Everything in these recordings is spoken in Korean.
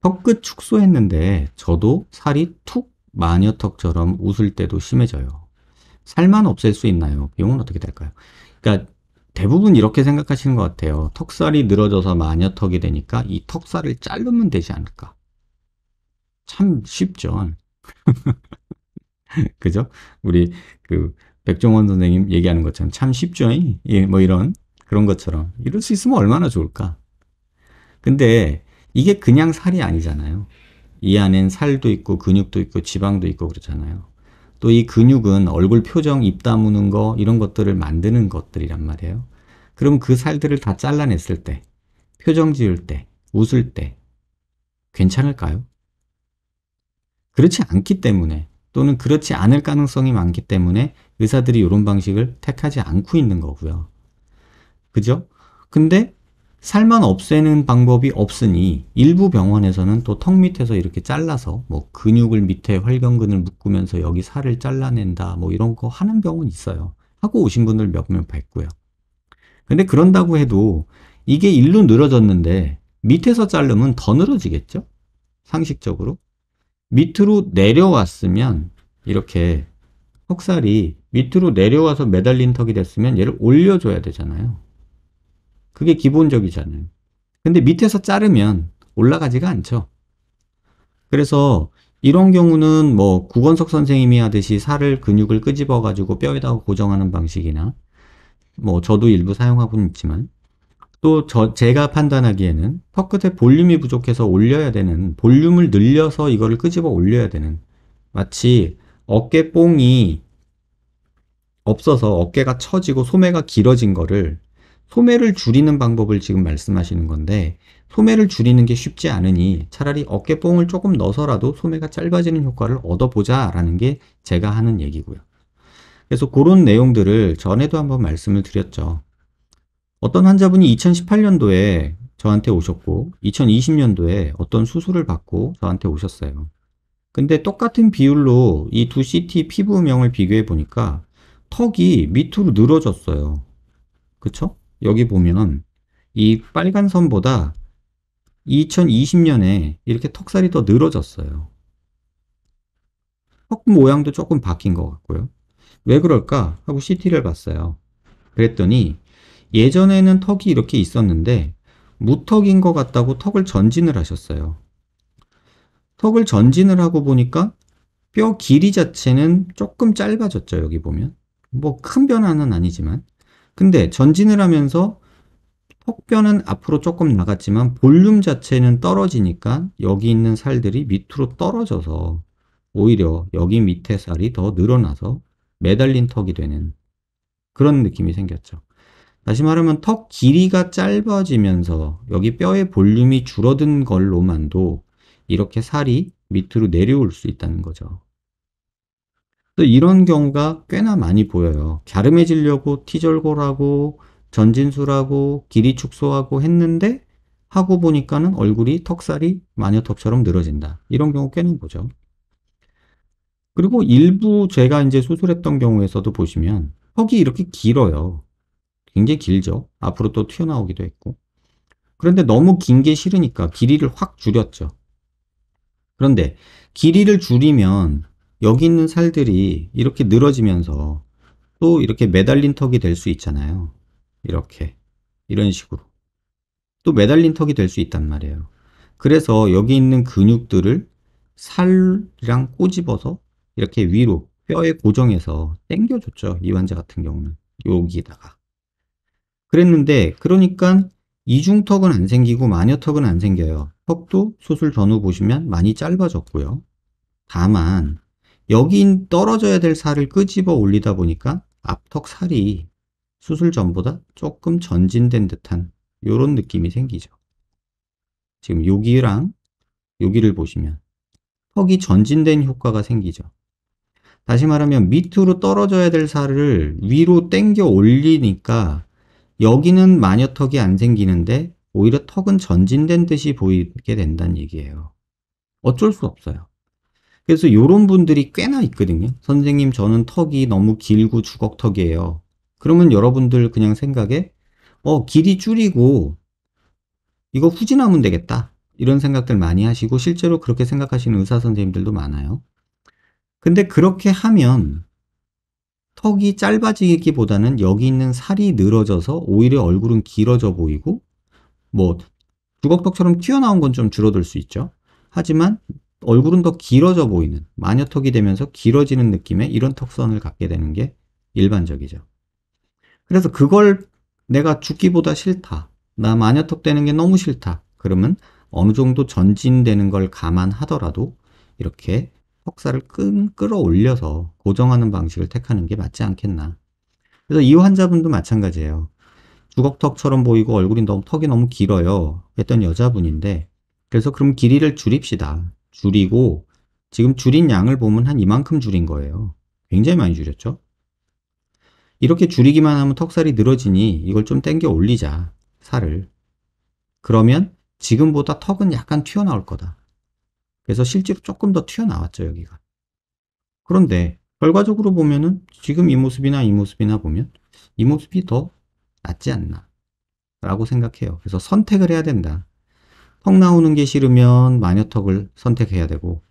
턱끝 축소했는데 저도 살이 툭 마녀턱처럼 웃을 때도 심해져요. 살만 없앨 수 있나요? 비용은 어떻게 될까요? 그러니까 대부분 이렇게 생각하시는 것 같아요. 턱살이 늘어져서 마녀턱이 되니까 이 턱살을 자르면 되지 않을까? 참 쉽죠. 그죠? 우리 그 백종원 선생님 얘기하는 것처럼 참 쉽죠. 예, 뭐 이런 그런 것처럼 이럴 수 있으면 얼마나 좋을까? 근데 이게 그냥 살이 아니잖아요. 이 안엔 살도 있고 근육도 있고 지방도 있고 그렇잖아요. 또 이 근육은 얼굴 표정, 입 다무는 거 이런 것들을 만드는 것들이란 말이에요. 그럼 그 살들을 다 잘라냈을 때, 표정 지을 때, 웃을 때 괜찮을까요? 그렇지 않기 때문에 또는 그렇지 않을 가능성이 많기 때문에 의사들이 이런 방식을 택하지 않고 있는 거고요. 그죠? 근데 살만 없애는 방법이 없으니 일부 병원에서는 또 턱 밑에서 이렇게 잘라서 뭐 근육을 밑에 활경근을 묶으면서 여기 살을 잘라낸다 뭐 이런 거 하는 병원 있어요. 하고 오신 분들 몇 명 뵀고요. 근데 그런다고 해도 이게 일로 늘어졌는데 밑에서 자르면 더 늘어지겠죠? 상식적으로. 밑으로 내려왔으면 이렇게 턱살이 밑으로 내려와서 매달린 턱이 됐으면 얘를 올려줘야 되잖아요. 그게 기본적이잖아요. 근데 밑에서 자르면 올라가지가 않죠. 그래서 이런 경우는 뭐 구건석 선생님이 하듯이 살을 근육을 끄집어 가지고 뼈에다가 고정하는 방식이나 뭐 저도 일부 사용하고는 있지만 또 제가 판단하기에는 턱 끝에 볼륨이 부족해서 올려야 되는 볼륨을 늘려서 이거를 끄집어 올려야 되는 마치 어깨 뽕이 없어서 어깨가 처지고 소매가 길어진 거를 소매를 줄이는 방법을 지금 말씀하시는 건데 소매를 줄이는 게 쉽지 않으니 차라리 어깨뽕을 조금 넣어서라도 소매가 짧아지는 효과를 얻어보자 라는 게 제가 하는 얘기고요. 그래서 그런 내용들을 전에도 한번 말씀을 드렸죠. 어떤 환자분이 2018년도에 저한테 오셨고 2020년도에 어떤 수술을 받고 저한테 오셨어요. 근데 똑같은 비율로 이 두 CT 피부명을 비교해 보니까 턱이 밑으로 늘어졌어요. 그쵸? 여기 보면 이 빨간 선보다 2020년에 이렇게 턱살이 더 늘어졌어요. 턱 모양도 조금 바뀐 것 같고요. 왜 그럴까 하고 CT를 봤어요. 그랬더니 예전에는 턱이 이렇게 있었는데 무턱인 것 같다고 턱을 전진을 하셨어요. 턱을 전진을 하고 보니까 뼈 길이 자체는 조금 짧아졌죠. 여기 보면. 뭐 큰 변화는 아니지만. 근데 전진을 하면서 턱뼈는 앞으로 조금 나갔지만 볼륨 자체는 떨어지니까 여기 있는 살들이 밑으로 떨어져서 오히려 여기 밑에 살이 더 늘어나서 매달린 턱이 되는 그런 느낌이 생겼죠. 다시 말하면 턱 길이가 짧아지면서 여기 뼈의 볼륨이 줄어든 걸로만도 이렇게 살이 밑으로 내려올 수 있다는 거죠. 또 이런 경우가 꽤나 많이 보여요. 갸름해지려고 티절골하고 전진술하고 길이 축소하고 했는데 하고 보니까는 얼굴이 턱살이 마녀턱처럼 늘어진다. 이런 경우 꽤나 보죠. 그리고 일부 제가 이제 수술했던 경우에서도 보시면 턱이 이렇게 길어요. 굉장히 길죠. 앞으로 또 튀어나오기도 했고. 그런데 너무 긴 게 싫으니까 길이를 확 줄였죠. 그런데 길이를 줄이면 여기 있는 살들이 이렇게 늘어지면서 또 이렇게 매달린 턱이 될 수 있잖아요. 이렇게. 이런 식으로. 또 매달린 턱이 될 수 있단 말이에요. 그래서 여기 있는 근육들을 살이랑 꼬집어서 이렇게 위로 뼈에 고정해서 당겨줬죠. 이 환자 같은 경우는. 여기다가. 그랬는데, 그러니까 이중턱은 안 생기고 마녀턱은 안 생겨요. 턱도 수술 전후 보시면 많이 짧아졌고요. 다만 여기 떨어져야 될 살을 끄집어 올리다 보니까 앞턱 살이 수술 전보다 조금 전진된 듯한 이런 느낌이 생기죠. 지금 여기랑 여기를 보시면 턱이 전진된 효과가 생기죠. 다시 말하면 밑으로 떨어져야 될 살을 위로 당겨 올리니까 여기는 마녀턱이 안 생기는데 오히려 턱은 전진된 듯이 보이게 된다는 얘기예요. 어쩔 수 없어요. 그래서 이런 분들이 꽤나 있거든요. 선생님, 저는 턱이 너무 길고 주걱턱이에요. 그러면 여러분들 그냥 생각에 길이 줄이고 이거 후진하면 되겠다. 이런 생각들 많이 하시고 실제로 그렇게 생각하시는 의사 선생님들도 많아요. 근데 그렇게 하면 턱이 짧아지기보다는 여기 있는 살이 늘어져서 오히려 얼굴은 길어져 보이고 뭐 주걱턱처럼 튀어나온 건 좀 줄어들 수 있죠. 하지만 얼굴은 더 길어져 보이는 마녀턱이 되면서 길어지는 느낌의 이런 턱선을 갖게 되는 게 일반적이죠. 그래서 그걸 내가 죽기보다 싫다. 나 마녀턱 되는 게 너무 싫다. 그러면 어느 정도 전진되는 걸 감안하더라도 이렇게 턱살을 끌어올려서 고정하는 방식을 택하는 게 맞지 않겠나. 그래서 이 환자분도 마찬가지예요. 주걱턱처럼 보이고 얼굴이 턱이 너무 길어요. 했던 여자분인데, 그래서 그럼 길이를 줄입시다. 줄이고, 지금 줄인 양을 보면 한 이만큼 줄인 거예요. 굉장히 많이 줄였죠? 이렇게 줄이기만 하면 턱살이 늘어지니 이걸 좀 당겨 올리자. 살을. 그러면 지금보다 턱은 약간 튀어나올 거다. 그래서 실제로 조금 더 튀어나왔죠, 여기가. 그런데 결과적으로 보면은 지금 이 모습이나 이 모습이나 보면 이 모습이 더 낫지 않나 라고 생각해요. 그래서 선택을 해야 된다. 턱 나오는 게 싫으면 마녀턱을 선택해야 되고,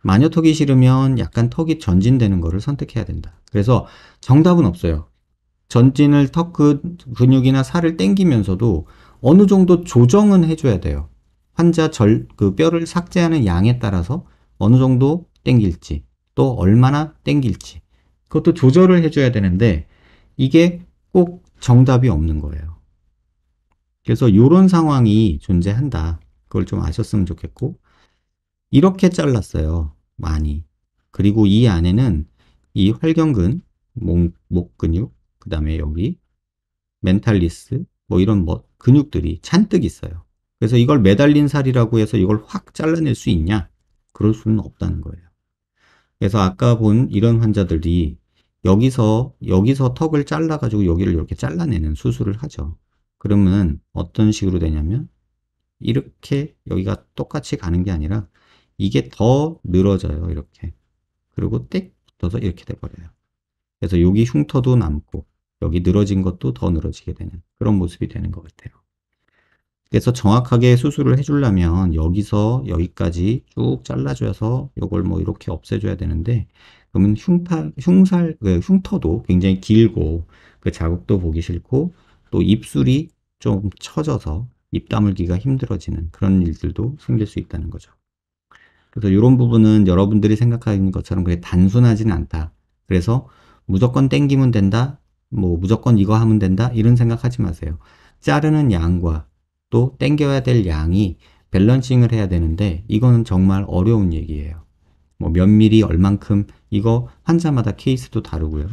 마녀턱이 싫으면 약간 턱이 전진되는 거를 선택해야 된다. 그래서 정답은 없어요. 전진을 근육이나 살을 당기면서도 어느 정도 조정은 해줘야 돼요. 환자 그 뼈를 삭제하는 양에 따라서 어느 정도 당길지, 또 얼마나 당길지. 그것도 조절을 해줘야 되는데, 이게 꼭 정답이 없는 거예요. 그래서 이런 상황이 존재한다. 그걸 좀 아셨으면 좋겠고, 이렇게 잘랐어요. 많이. 그리고 이 안에는 이 활경근, 목 근육, 그 다음에 여기 멘탈리스, 뭐 이런 근육들이 잔뜩 있어요. 그래서 이걸 매달린 살이라고 해서 이걸 확 잘라낼 수 있냐? 그럴 수는 없다는 거예요. 그래서 아까 본 이런 환자들이 여기서 턱을 잘라가지고 여기를 이렇게 잘라내는 수술을 하죠. 그러면 어떤 식으로 되냐면 이렇게 여기가 똑같이 가는 게 아니라 이게 더 늘어져요. 이렇게. 그리고 띡 붙어서 이렇게 돼버려요. 그래서 여기 흉터도 남고 여기 늘어진 것도 더 늘어지게 되는 그런 모습이 되는 것 같아요. 그래서 정확하게 수술을 해주려면 여기서 여기까지 쭉 잘라줘서 이걸 뭐 이렇게 없애줘야 되는데, 그러면 흉터도 굉장히 길고 그 자국도 보기 싫고 또 입술이 좀 처져서 입 다물기가 힘들어지는 그런 일들도 생길 수 있다는 거죠. 그래서 이런 부분은 여러분들이 생각하는 것처럼 그게 단순하지는 않다. 그래서 무조건 땡기면 된다. 뭐 무조건 이거 하면 된다. 이런 생각하지 마세요. 자르는 양과 또 땡겨야 될 양이 밸런싱을 해야 되는데 이거는 정말 어려운 얘기예요. 뭐 몇 미리 얼만큼 이거 환자마다 케이스도 다르고요.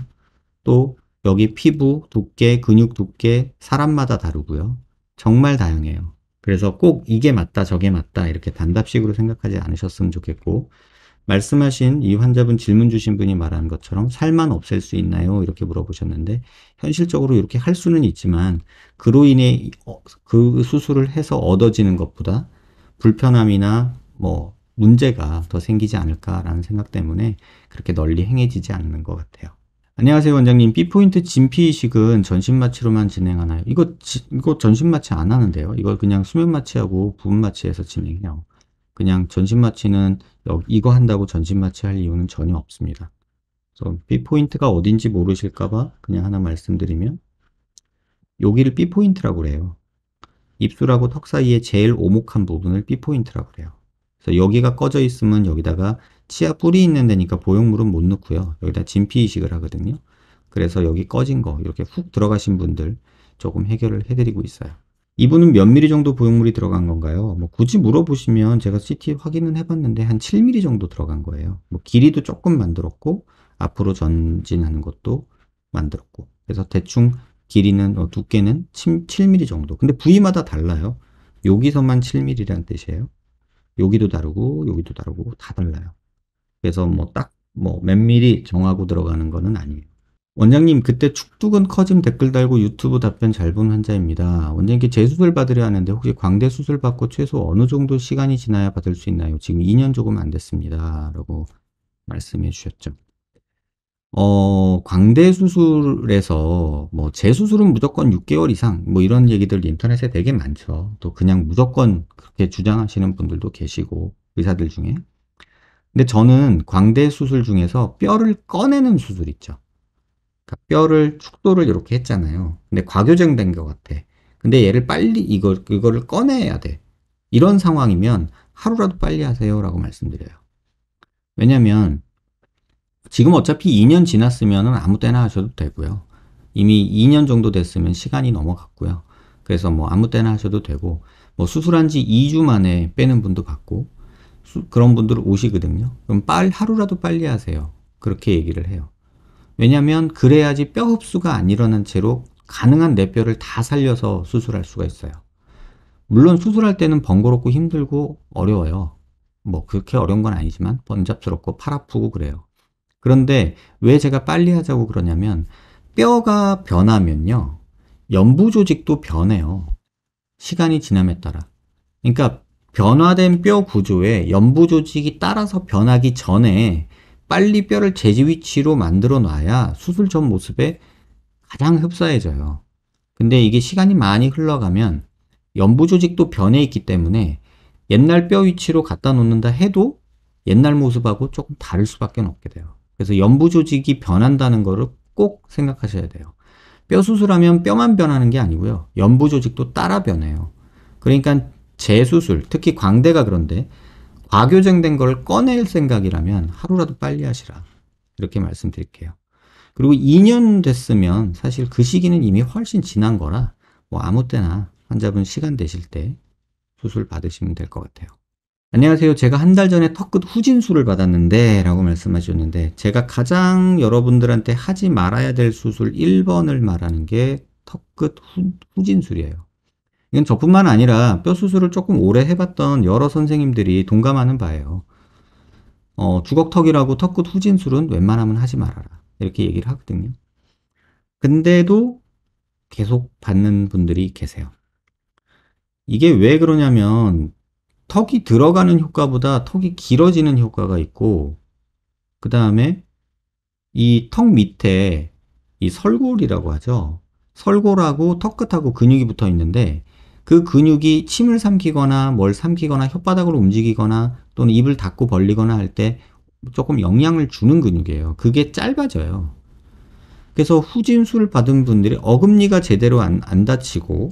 또 여기 피부 두께, 근육 두께 사람마다 다르고요. 정말 다양해요. 그래서 꼭 이게 맞다, 저게 맞다 이렇게 단답식으로 생각하지 않으셨으면 좋겠고, 말씀하신 이 환자분 질문 주신 분이 말하는 것처럼 살만 없앨 수 있나요? 이렇게 물어보셨는데 현실적으로 이렇게 할 수는 있지만 그로 인해 그 수술을 해서 얻어지는 것보다 불편함이나 뭐 문제가 더 생기지 않을까라는 생각 때문에 그렇게 널리 행해지지 않는 것 같아요. 안녕하세요, 원장님. B포인트 진피 이식은 전신 마취로만 진행하나요? 이거 전신 마취 안 하는데요. 이걸 그냥 수면 마취하고 부분 마취해서 진행해요. 그냥 전신 마취는 이거 한다고 전신 마취 할 이유는 전혀 없습니다. 그래서 B포인트가 어딘지 모르실까봐 그냥 하나 말씀드리면, 여기를 B포인트라고 그래요. 입술하고 턱 사이에 제일 오목한 부분을 B포인트라고 그래요. 그래서 여기가 꺼져 있으면 여기다가 치아 뿌리 있는 데니까 보형물은 못 넣고요. 여기다 진피 이식을 하거든요. 그래서 여기 꺼진 거 이렇게 훅 들어가신 분들 조금 해결을 해드리고 있어요. 이분은 몇 미리 정도 보형물이 들어간 건가요? 뭐 굳이 물어보시면 제가 CT 확인은 해봤는데 한 7mm 정도 들어간 거예요. 뭐 길이도 조금 만들었고 앞으로 전진하는 것도 만들었고, 그래서 대충 길이는 두께는 7mm 정도. 근데 부위마다 달라요. 여기서만 7mm라는 뜻이에요. 여기도 다르고 여기도 다르고 다 달라요. 그래서 뭐 딱 뭐 몇 미리 정하고 들어가는 거는 아니에요. 원장님, 그때 축두근 커짐 댓글 달고 유튜브 답변 잘 본 환자입니다. 원장님께 재수술 받으려 하는데 혹시 광대 수술 받고 최소 어느 정도 시간이 지나야 받을 수 있나요? 지금 2년 조금 안 됐습니다. 라고 말씀해 주셨죠. 광대 수술에서 뭐 재수술은 무조건 6개월 이상 뭐 이런 얘기들 인터넷에 되게 많죠. 또 그냥 무조건 그렇게 주장하시는 분들도 계시고 의사들 중에. 근데 저는 광대 수술 중에서 뼈를 꺼내는 수술 있죠. 그러니까 뼈를 축도를 이렇게 했잖아요. 근데 과교정된 것 같아. 근데 얘를 빨리 이거를 꺼내야 돼. 이런 상황이면 하루라도 빨리 하세요라고 말씀드려요. 왜냐면 지금 어차피 2년 지났으면 아무 때나 하셔도 되고요. 이미 2년 정도 됐으면 시간이 넘어갔고요. 그래서 뭐 아무 때나 하셔도 되고, 뭐 수술한 지 2주 만에 빼는 분도 봤고, 그런 분들 오시거든요. 그럼 하루라도 빨리 하세요. 그렇게 얘기를 해요. 왜냐면 그래야지 뼈 흡수가 안 일어난 채로 가능한 내 뼈를 다 살려서 수술할 수가 있어요. 물론 수술할 때는 번거롭고 힘들고 어려워요. 뭐 그렇게 어려운 건 아니지만 번잡스럽고 팔 아프고 그래요. 그런데 왜 제가 빨리 하자고 그러냐면 뼈가 변하면요. 연부 조직도 변해요. 시간이 지남에 따라. 그러니까 변화된 뼈 구조에 연부 조직이 따라서 변하기 전에 빨리 뼈를 제지 위치로 만들어 놔야 수술 전 모습에 가장 흡사해져요. 근데 이게 시간이 많이 흘러가면 연부 조직도 변해 있기 때문에 옛날 뼈 위치로 갖다 놓는다 해도 옛날 모습하고 조금 다를 수밖에 없게 돼요. 그래서 연부 조직이 변한다는 거를 꼭 생각하셔야 돼요. 뼈 수술하면 뼈만 변하는 게 아니고요. 연부 조직도 따라 변해요. 그러니까 재수술, 특히 광대가 그런데 과교정된 걸 꺼낼 생각이라면 하루라도 빨리 하시라. 이렇게 말씀드릴게요. 그리고 2년 됐으면 사실 그 시기는 이미 훨씬 지난 거라 뭐 아무 때나 환자분 시간 되실 때 수술 받으시면 될 것 같아요. 안녕하세요. 제가 한 달 전에 턱끝 후진술을 받았는데 라고 말씀하셨는데 제가 가장 여러분들한테 하지 말아야 될 수술 1번을 말하는 게 턱끝 후진술이에요. 이건 저뿐만 아니라 뼈 수술을 조금 오래 해봤던 여러 선생님들이 동감하는 바예요. 주걱턱이라고 턱끝 후진술은 웬만하면 하지 말아라. 이렇게 얘기를 하거든요. 근데도 계속 받는 분들이 계세요. 이게 왜 그러냐면 턱이 들어가는 효과보다 턱이 길어지는 효과가 있고 그 다음에 이 턱 밑에 이 설골이라고 하죠. 설골하고 턱끝하고 근육이 붙어 있는데 그 근육이 침을 삼키거나 뭘 삼키거나 혓바닥으로 움직이거나 또는 입을 닫고 벌리거나 할 때 조금 영향을 주는 근육이에요. 그게 짧아져요. 그래서 후진술 받은 분들이 어금니가 제대로 안 다치고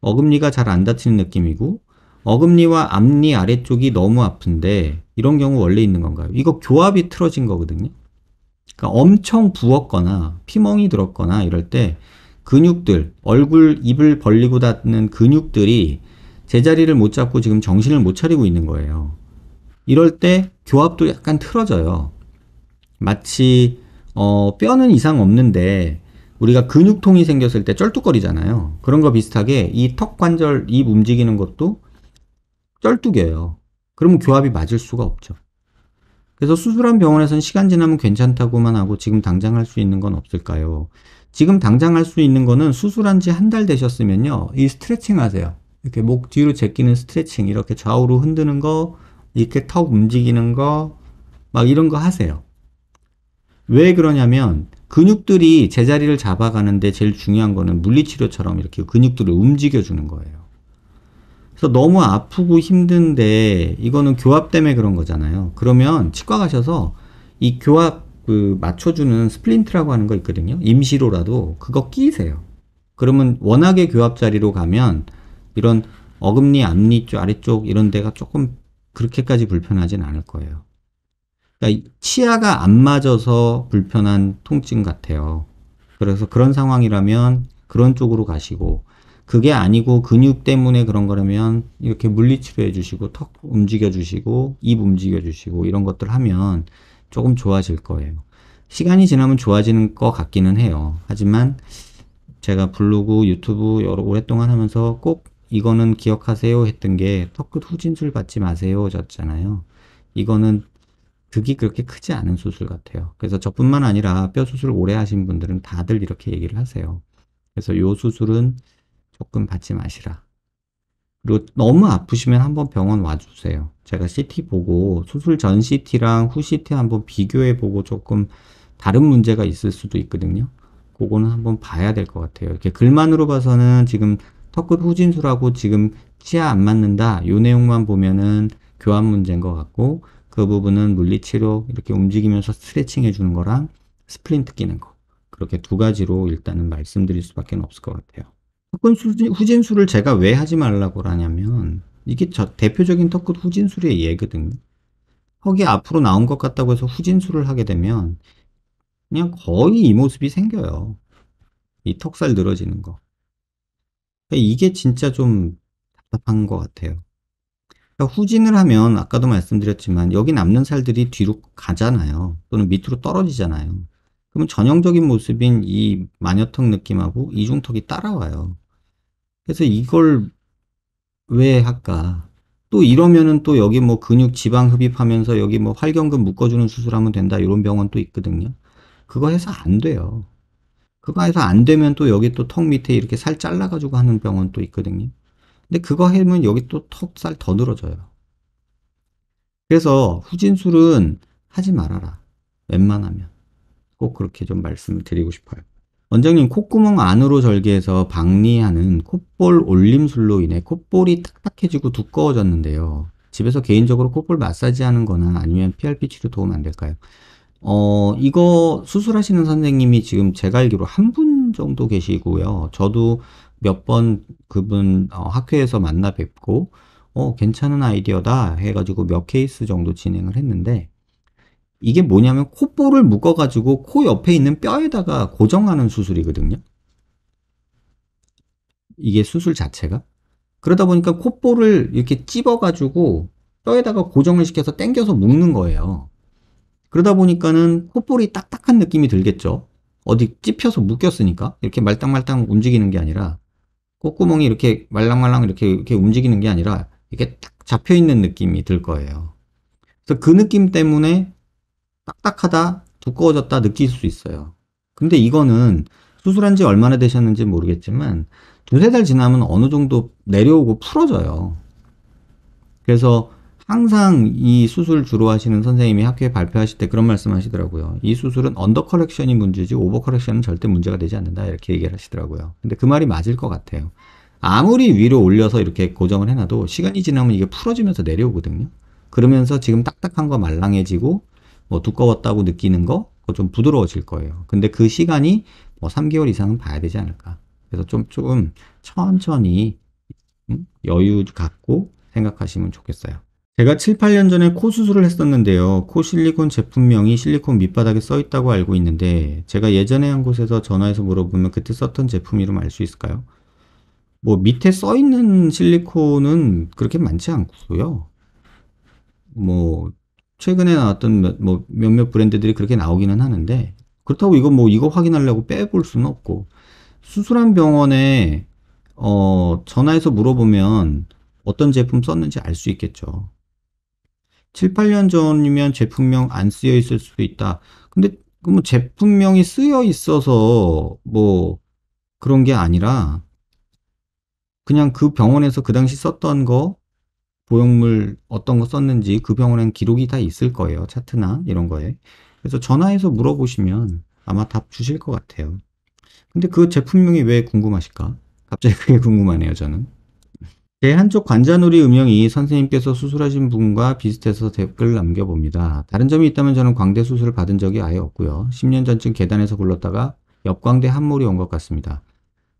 어금니가 잘 안 다치는 느낌이고 어금니와 앞니 아래쪽이 너무 아픈데 이런 경우 원래 있는 건가요? 이거 교합이 틀어진 거거든요. 그러니까 엄청 부었거나 피멍이 들었거나 이럴 때 근육들, 얼굴, 입을 벌리고 닫는 근육들이 제자리를 못 잡고 지금 정신을 못 차리고 있는 거예요. 이럴 때 교합도 약간 틀어져요. 마치 뼈는 이상 없는데 우리가 근육통이 생겼을 때 쩔뚝거리잖아요. 그런 거 비슷하게 이 턱 관절, 입 움직이는 것도 쩔뚝여요. 그러면 교합이 맞을 수가 없죠. 그래서 수술한 병원에서는 시간 지나면 괜찮다고만 하고 지금 당장 할 수 있는 건 없을까요? 지금 당장 할 수 있는 거는 수술한 지 한 달 되셨으면요. 이 스트레칭 하세요. 이렇게 목 뒤로 제끼는 스트레칭, 이렇게 좌우로 흔드는 거, 이렇게 턱 움직이는 거, 막 이런 거 하세요. 왜 그러냐면 근육들이 제자리를 잡아가는데 제일 중요한 거는 물리치료처럼 이렇게 근육들을 움직여주는 거예요. 그래서 너무 아프고 힘든데 이거는 교합 때문에 그런 거잖아요. 그러면 치과 가셔서 이 교합 맞춰주는 스플린트라고 하는 거 있거든요. 임시로라도 그거 끼세요. 그러면 워낙에 교합 자리로 가면 이런 어금니, 앞니 쪽, 아래쪽 이런 데가 조금 그렇게까지 불편하진 않을 거예요. 그러니까 치아가 안 맞아서 불편한 통증 같아요. 그래서 그런 상황이라면 그런 쪽으로 가시고 그게 아니고 근육 때문에 그런 거라면 이렇게 물리치료해 주시고 턱 움직여 주시고 입 움직여 주시고 이런 것들 하면 조금 좋아질 거예요. 시간이 지나면 좋아지는 것 같기는 해요. 하지만 제가 블로그, 유튜브 여러 오랫동안 하면서 꼭 이거는 기억하세요 했던 게 턱끝 후진술 받지 마세요 졌잖아요. 이거는 득이 그렇게 크지 않은 수술 같아요. 그래서 저뿐만 아니라 뼈 수술 오래 하신 분들은 다들 이렇게 얘기를 하세요. 그래서 요 수술은 조금 받지 마시라. 그리고 너무 아프시면 한번 병원 와주세요. 제가 CT 보고 수술 전 CT랑 후 CT 한번 비교해 보고 조금 다른 문제가 있을 수도 있거든요. 그거는 한번 봐야 될 것 같아요. 이렇게 글만으로 봐서는 지금 턱끝 후진술하고 지금 치아 안 맞는다. 요 내용만 보면은 교환 문제인 것 같고, 그 부분은 물리치료 이렇게 움직이면서 스트레칭 해주는 거랑 스플린트 끼는 거. 그렇게 두 가지로 일단은 말씀드릴 수밖에 없을 것 같아요. 턱끝 후진술을 제가 왜 하지 말라고 하냐면, 이게 저 대표적인 턱끝 후진술의 예거든요. 턱이 앞으로 나온 것 같다고 해서 후진술을 하게 되면 그냥 거의 이 모습이 생겨요. 이 턱살 늘어지는 거. 그러니까 이게 진짜 좀 답답한 것 같아요. 그러니까 후진을 하면 아까도 말씀드렸지만 여기 남는 살들이 뒤로 가잖아요. 또는 밑으로 떨어지잖아요. 그러면 전형적인 모습인 이 마녀턱 느낌하고 이중턱이 따라와요. 그래서 이걸 왜 할까? 또 이러면은 또 여기 뭐 근육 지방 흡입하면서 여기 뭐 활경근 묶어주는 수술하면 된다 이런 병원 또 있거든요. 그거 해서 안 돼요. 그거 해서 안 되면 또 여기 또 턱 밑에 이렇게 살 잘라가지고 하는 병원 또 있거든요. 근데 그거 하면 여기 또 턱살 더 늘어져요. 그래서 후진술은 하지 말아라. 웬만하면. 꼭 그렇게 좀 말씀을 드리고 싶어요. 원장님, 콧구멍 안으로 절개해서 박리하는 콧볼 올림술로 인해 콧볼이 딱딱해지고 두꺼워졌는데요. 집에서 개인적으로 콧볼 마사지 하는 거나 아니면 PRP 치료 도움 안 될까요? 이거 수술하시는 선생님이 지금 제가 알기로 한 분 정도 계시고요. 저도 몇 번 그분 학회에서 만나 뵙고, 괜찮은 아이디어다 해가지고 몇 케이스 정도 진행을 했는데, 이게 뭐냐면 콧볼을 묶어가지고 코 옆에 있는 뼈에다가 고정하는 수술이거든요. 이게 수술 자체가. 그러다 보니까 콧볼을 이렇게 찝어가지고 뼈에다가 고정을 시켜서 당겨서 묶는 거예요. 그러다 보니까는 콧볼이 딱딱한 느낌이 들겠죠. 어디 찝혀서 묶였으니까. 이렇게 말딱말딱 움직이는 게 아니라, 콧구멍이 이렇게 말랑말랑 이렇게 움직이는 게 아니라, 이렇게 딱 잡혀있는 느낌이 들 거예요. 그래서 그 느낌 때문에 딱딱하다, 두꺼워졌다 느낄 수 있어요. 근데 이거는 수술한 지 얼마나 되셨는지 모르겠지만, 두세 달 지나면 어느 정도 내려오고 풀어져요. 그래서 항상 이 수술 주로 하시는 선생님이 학회에 발표하실 때 그런 말씀 하시더라고요. 이 수술은 언더 커렉션이 문제지 오버 커렉션은 절대 문제가 되지 않는다. 이렇게 얘기를 하시더라고요. 근데 그 말이 맞을 것 같아요. 아무리 위로 올려서 이렇게 고정을 해놔도 시간이 지나면 이게 풀어지면서 내려오거든요. 그러면서 지금 딱딱한 거 말랑해지고 뭐 두꺼웠다고 느끼는 거 그거 좀 부드러워질 거예요. 근데 그 시간이 뭐 3개월 이상은 봐야 되지 않을까. 그래서 좀 천천히 여유 갖고 생각하시면 좋겠어요. 제가 7, 8년 전에 코 수술을 했었는데요. 코 실리콘 제품명이 실리콘 밑바닥에 써 있다고 알고 있는데 제가 예전에 한 곳에서 전화해서 물어보면 그때 썼던 제품 이름 알 수 있을까요? 뭐 밑에 써 있는 실리콘은 그렇게 많지 않고요. 뭐 최근에 나왔던 몇몇 브랜드들이 그렇게 나오기는 하는데 그렇다고 이거 확인하려고 빼볼 수는 없고 수술한 병원에 전화해서 물어보면 어떤 제품 썼는지 알 수 있겠죠. 7, 8년 전이면 제품명 안 쓰여 있을 수도 있다. 근데 그 뭐 제품명이 쓰여 있어서 뭐 그런 게 아니라 그냥 그 병원에서 그 당시 썼던 거 보형물 어떤 거 썼는지 그 병원엔 기록이 다 있을 거예요. 차트나 이런 거에. 그래서 전화해서 물어보시면 아마 답 주실 것 같아요. 근데 그 제품명이 왜 궁금하실까? 갑자기 그게 궁금하네요, 저는. 제 한쪽 관자놀이 음영이 선생님께서 수술하신 분과 비슷해서 댓글 남겨봅니다. 다른 점이 있다면 저는 광대 수술을 받은 적이 아예 없고요. 10년 전쯤 계단에서 굴렀다가 옆광대 함몰이 온 것 같습니다.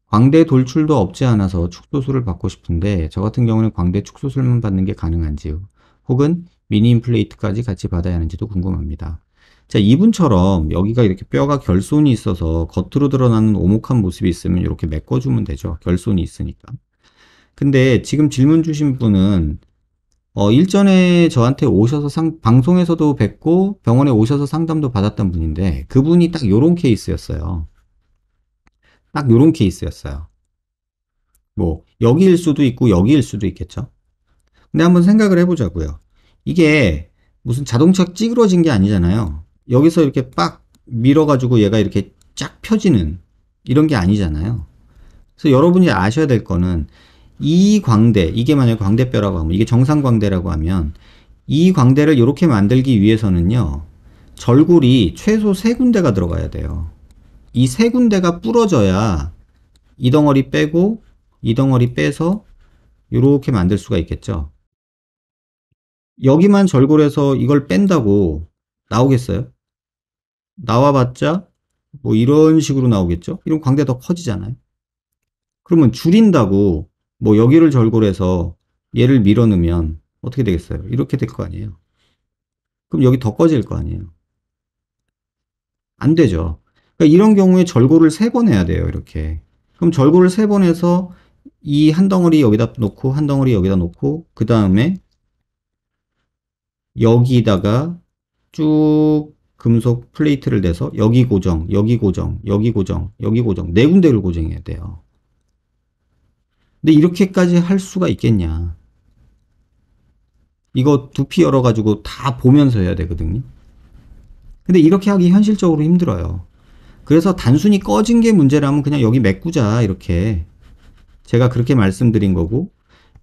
광대 돌출도 없지 않아서 축소술을 받고 싶은데 저 같은 경우는 광대 축소술만 받는 게 가능한지요. 혹은 미니 임플레이트까지 같이 받아야 하는지도 궁금합니다. 자, 이분처럼 여기가 이렇게 뼈가 결손이 있어서 겉으로 드러나는 오목한 모습이 있으면 이렇게 메꿔주면 되죠. 결손이 있으니까. 근데 지금 질문 주신 분은 일전에 저한테 오셔서 방송에서도 뵙고 병원에 오셔서 상담도 받았던 분인데 그분이 딱 요런 케이스였어요. 딱 요런 케이스였어요. 뭐 여기일 수도 있고 여기일 수도 있겠죠. 근데 한번 생각을 해보자고요. 이게 무슨 자동차 찌그러진 게 아니잖아요. 여기서 이렇게 빡 밀어가지고 얘가 이렇게 쫙 펴지는 이런 게 아니잖아요. 그래서 여러분이 아셔야 될 거는 이 광대, 이게 만약에 광대뼈라고 하면, 이게 정상 광대라고 하면, 이 광대를 이렇게 만들기 위해서는요, 절골이 최소 3군데가 들어가야 돼요. 이 3군데가 부러져야 이 덩어리 빼고, 이 덩어리 빼서 이렇게 만들 수가 있겠죠. 여기만 절골해서 이걸 뺀다고 나오겠어요? 나와봤자 뭐 이런 식으로 나오겠죠? 이런 광대 더 커지잖아요. 그러면 줄인다고 뭐 여기를 절골해서 얘를 밀어넣으면 어떻게 되겠어요? 이렇게 될 거 아니에요. 그럼 여기 더 꺼질 거 아니에요. 안 되죠. 그러니까 이런 경우에 절골을 3번 해야 돼요. 이렇게. 그럼 절골을 3번 해서 이 한 덩어리 여기다 놓고 한 덩어리 여기다 놓고 그 다음에 여기다가 쭉 금속 플레이트를 대서 여기 고정, 여기 고정, 여기 고정, 여기 고정 4군데를 고정해야 돼요. 근데 이렇게까지 할 수가 있겠냐. 이거 두피 열어가지고 다 보면서 해야 되거든요. 근데 이렇게 하기 현실적으로 힘들어요. 그래서 단순히 꺼진 게 문제라면 그냥 여기 메꾸자 이렇게 제가 그렇게 말씀드린 거고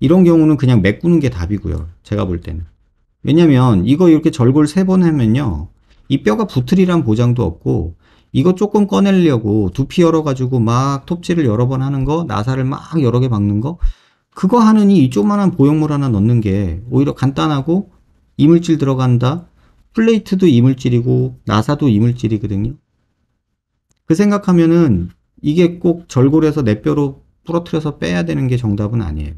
이런 경우는 그냥 메꾸는 게 답이고요. 제가 볼 때는. 왜냐면 이거 이렇게 절골 3번 하면요. 이 뼈가 붙으리란 보장도 없고 이거 조금 꺼내려고 두피 열어가지고 막 톱질을 여러 번 하는 거 나사를 막 여러 개 박는 거 그거 하느니 이 조그만한 보형물 하나 넣는 게 오히려 간단하고 이물질 들어간다. 플레이트도 이물질이고 나사도 이물질이거든요. 그 생각하면은 이게 꼭 절골해서 내 뼈로 부러뜨려서 빼야 되는 게 정답은 아니에요.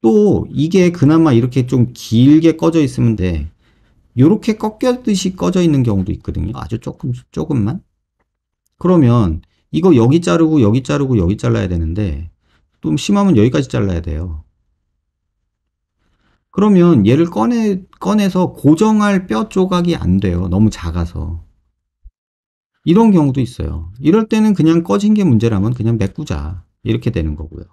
또 이게 그나마 이렇게 좀 길게 꺼져 있으면 돼. 요렇게 꺾였듯이 꺼져 있는 경우도 있거든요. 아주 조금만. 그러면 이거 여기 자르고 여기 자르고 여기 잘라야 되는데 좀 심하면 여기까지 잘라야 돼요. 그러면 얘를 꺼내서 고정할 뼈 조각이 안 돼요. 너무 작아서. 이런 경우도 있어요. 이럴 때는 그냥 꺼진 게 문제라면 그냥 메꾸자. 이렇게 되는 거고요.